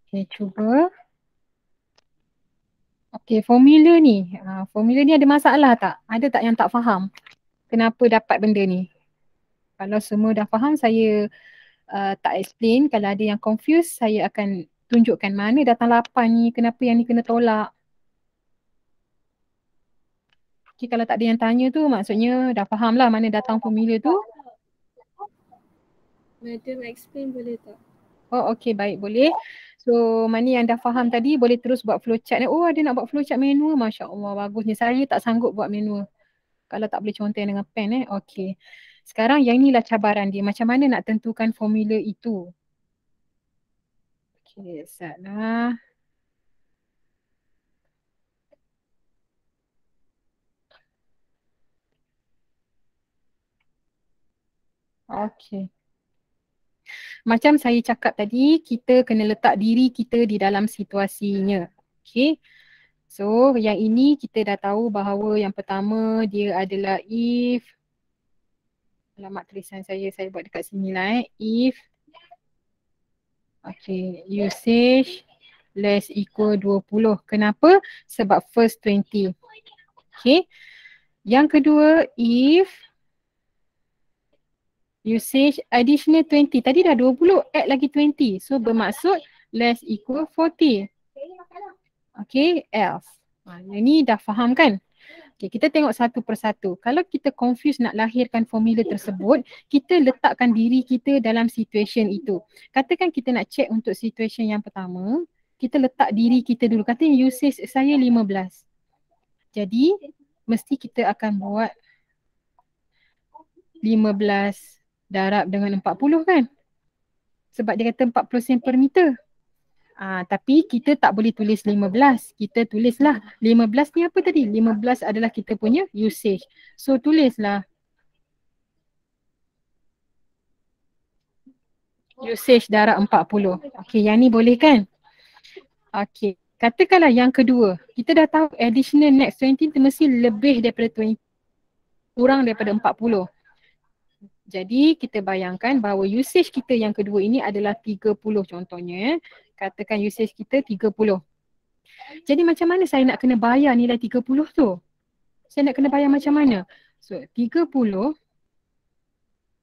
Okay, cuba. Okay, formula ni. Formula ni ada masalah tak? Ada tak yang tak faham? Kenapa dapat benda ni? Kalau semua dah faham, saya tak explain. Kalau ada yang confused, saya akan tunjukkan mana datang 8 ni, kenapa yang ni kena tolak. Okay, kalau tak ada yang tanya tu, maksudnya dah faham lah mana datang formula tu. Madam explain boleh tak? Oh, okay, baik, boleh. So, mana yang dah faham tadi, boleh terus buat flowchart ni. Oh, ada nak buat flowchart manual. Masya Allah, bagusnya. Saya tak sanggup buat manual. Kalau tak boleh contoh dengan pen Okay. Sekarang yang inilah cabaran dia. Macam mana nak tentukan formula itu. Okay, salah. Okay. Macam saya cakap tadi, kita kena letak diri kita di dalam situasinya. Okay. So, yang ini kita dah tahu bahawa yang pertama dia adalah if. Alamat tulisan saya buat dekat sini lah If. Okay. Usage less equal 20. Kenapa? Sebab first 20. Okay. Yang kedua, if usage additional 20. Tadi dah 20, add lagi 20. So bermaksud less equal 40. Okay, else. Yang ni dah faham kan? Okay, kita tengok satu persatu. Kalau kita confuse nak lahirkan formula tersebut, kita letakkan diri kita dalam situation itu. Katakan kita nak check untuk situation yang pertama, kita letak diri kita dulu. Katanya usage saya 15. Jadi, mesti kita akan buat 15 darab dengan 40 kan? Sebab dia kata 40 sen per meter. Tapi kita tak boleh tulis 15. Kita tulislah 15 ni apa tadi? 15 adalah kita punya usage. So tulislah usage darab 40. Okay, yang ni boleh kan? Okay, katakanlah yang kedua. Kita dah tahu additional next 20 tu mesti lebih daripada 20. Kurang daripada 40. Jadi kita bayangkan bahawa usage kita yang kedua ini adalah 30 contohnya. Katakan usage kita 30. Jadi macam mana saya nak kena bayar nilai 30 tu? Saya nak kena bayar macam mana? So 30.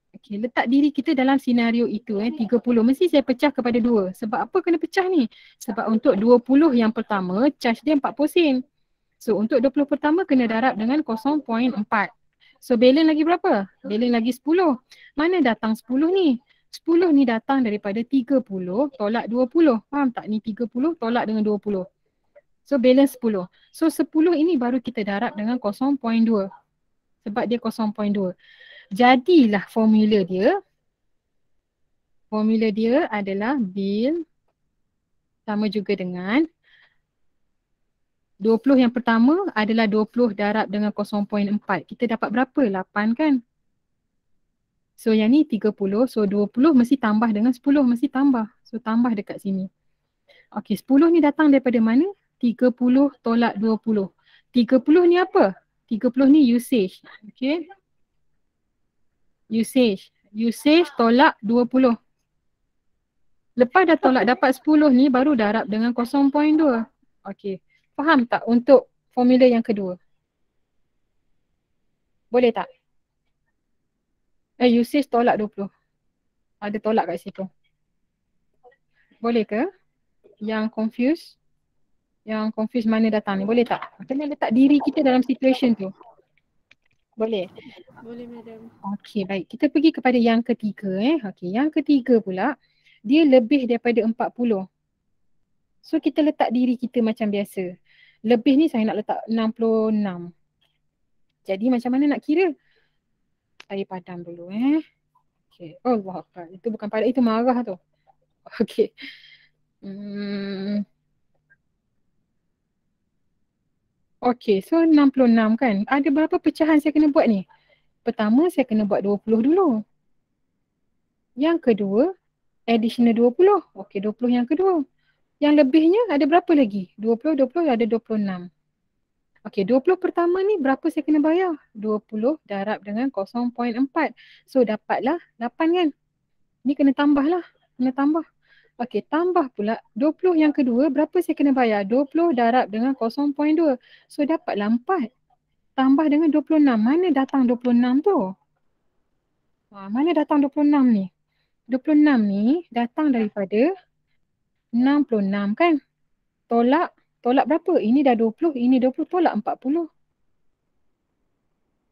Okay, letak diri kita dalam senario itu 30. Mesti saya pecah kepada 2. Sebab apa kena pecah ni? Sebab untuk 20 yang pertama charge dia 40 sen. So untuk 20 pertama kena darab dengan 0.4. So balance lagi berapa? Balance lagi 10. Mana datang 10 ni? 10 ni datang daripada 30 tolak 20. Faham tak? Ni 30 tolak dengan 20. So balance 10. So 10 ini baru kita darab dengan 0.2. Sebab dia 0.2. Jadilah formula dia. Formula dia adalah bill sama juga dengan 20 yang pertama adalah 20 darab dengan 0.4. Kita dapat berapa? 8 kan? So yang ni 30. So 20 mesti tambah dengan 10. Mesti tambah. So tambah dekat sini. Okey, 10 ni datang daripada mana? 30 tolak 20. 30 ni apa? 30 ni usage. Okey. Usage. Usage tolak 20. Lepas dah tolak dapat 10 ni baru darab dengan 0.2. Okey. Faham tak untuk formula yang kedua? Boleh tak? Usage tolak 20. Ada tolak kat situ. Boleh ke? Yang confused? Yang confused mana datang ni? Boleh tak? Kena letak diri kita dalam situation tu. Boleh? Boleh madam. Okey, baik. Kita pergi kepada yang ketiga. Okey, yang ketiga pula, dia lebih daripada 40. So, kita letak diri kita macam biasa. Lebih ni saya nak letak 66. Jadi, macam mana nak kira? Saya padam dulu. Okey. Allah Akbar. Itu bukan padam, itu marah tu. Okey. Okey, so 66 kan. Ada berapa pecahan saya kena buat ni? Pertama, saya kena buat 20 dulu. Yang kedua, additional 20. Okey, 20 yang kedua. Yang lebihnya ada berapa lagi? 20 ada 26. Okey, 20 pertama ni berapa saya kena bayar? 20 darab dengan 0.4. So dapatlah 8 kan? Ni kena tambah lah. Kena tambah. Okey, tambah pula 20 yang kedua berapa saya kena bayar? 20 darab dengan 0.2. So dapatlah 4. Tambah dengan 26. Mana datang 26 tu? Mana datang 26 ni? 26 ni datang daripada 66 kan? Tolak berapa? Ini dah 20, ini 20, tolak 40.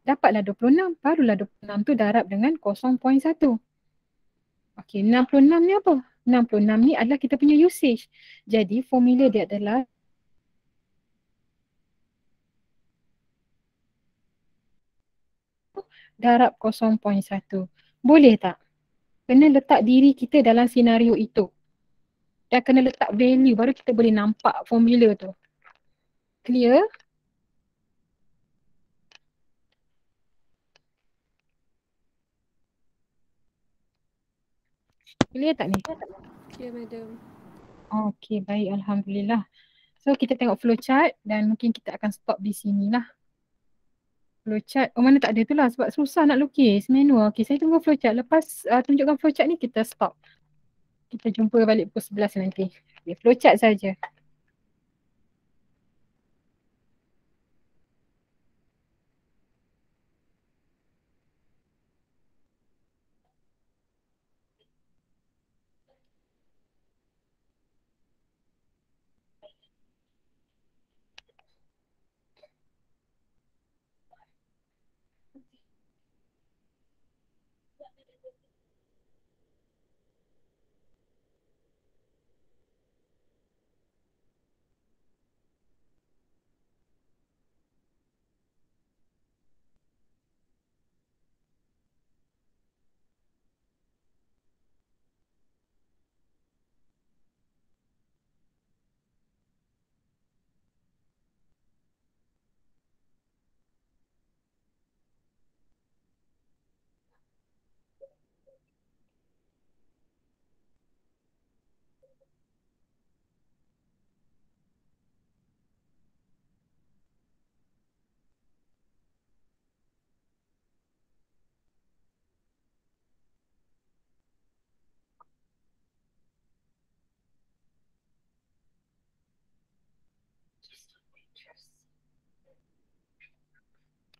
Dapatlah 26, barulah 26 tu darab dengan 0.1. Okey, 66 ni apa? 66 ni adalah kita punya usage. Jadi formula dia adalah darab 0.1. Boleh tak? Kena letak diri kita dalam senario itu. Dan kena letak value baru kita boleh nampak formula tu. Clear? Clear tak ni? Clear madam. Okey, baik. Alhamdulillah. So kita tengok flowchart dan mungkin kita akan stop di sinilah. Flowchart, mana tak ada tu lah sebab susah nak lukis manual. Okey, saya tunggu flowchart. Lepas tunjukkan flowchart ni kita stop. Kita jumpa balik pukul 11 nanti. Okay, flowchart saja.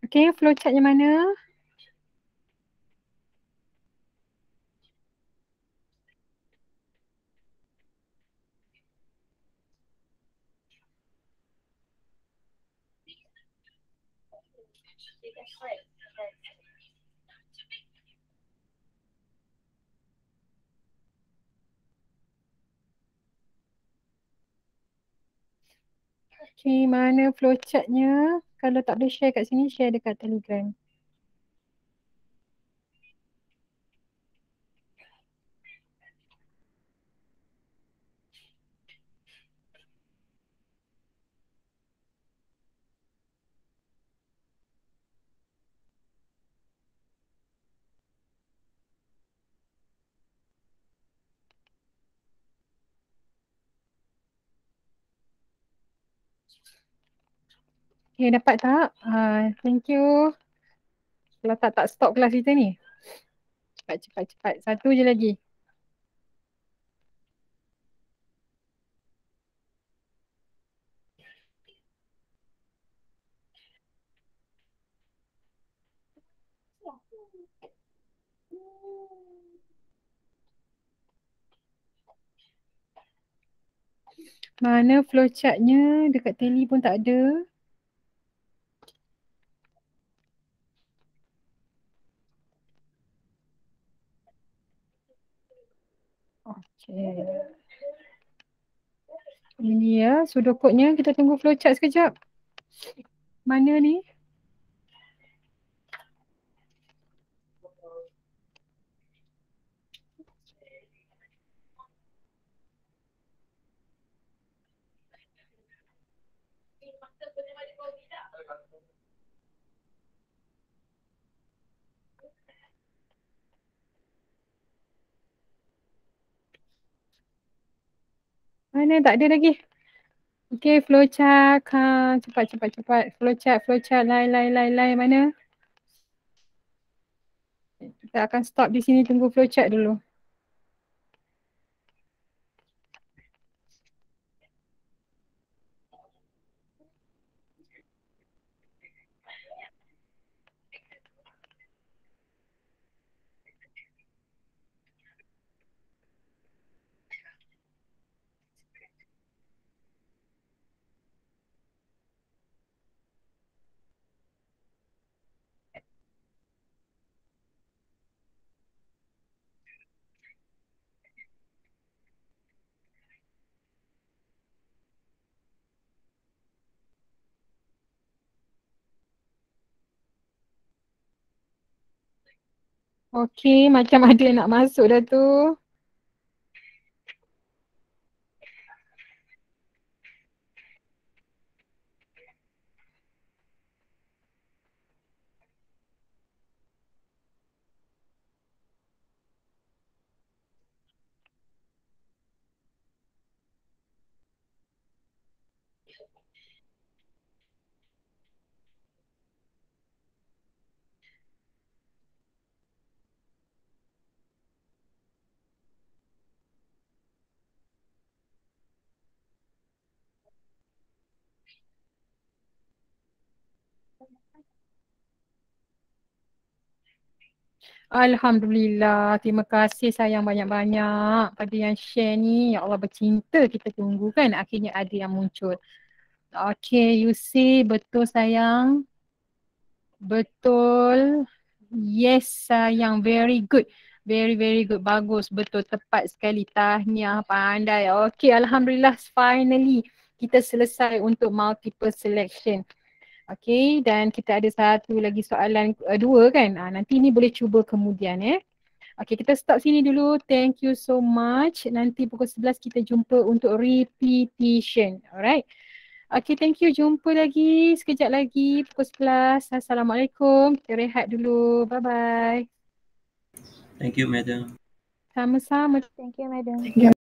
Okay, flowchartnya mana? Okay, mana flowchartnya? Kalau tak boleh share kat sini, share dekat Telegram. Okay, dapat tak? Thank you. Kalau tak stop kelas kita ni. Cepat. Satu je lagi. Mana flowchartnya? Dekat tele pun tak ada. Okay. Ini ya, sudokotnya. Kita tunggu flowchart sekejap. Mana ni? Mana tak ada lagi. Okay, flowchart. Cepat. Flowchart. Lai. Mana? Kita akan stop di sini, tunggu flowchart dulu. Okay, macam ada yang nak masuk dah tu. Alhamdulillah. Terima kasih sayang banyak-banyak pada yang share ni. Ya Allah, bercinta kita tunggu kan. Akhirnya ada yang muncul. Okay, you see. Betul sayang. Betul. Yes sayang. Very good. Very good. Bagus. Betul. Tepat sekali. Tahniah. Pandai. Okay, Alhamdulillah. Finally, kita selesai untuk multiple selection. Okay, dan kita ada satu lagi soalan dua kan. Nanti ni boleh cuba kemudian Okay, kita stop sini dulu. Thank you so much. Nanti pukul 11 kita jumpa untuk repetition. Alright. Okay, thank you. Jumpa lagi sekejap lagi pukul 11. Assalamualaikum. Kita rehat dulu. Bye-bye. Thank you, madam. Sama-sama. Thank you, madam.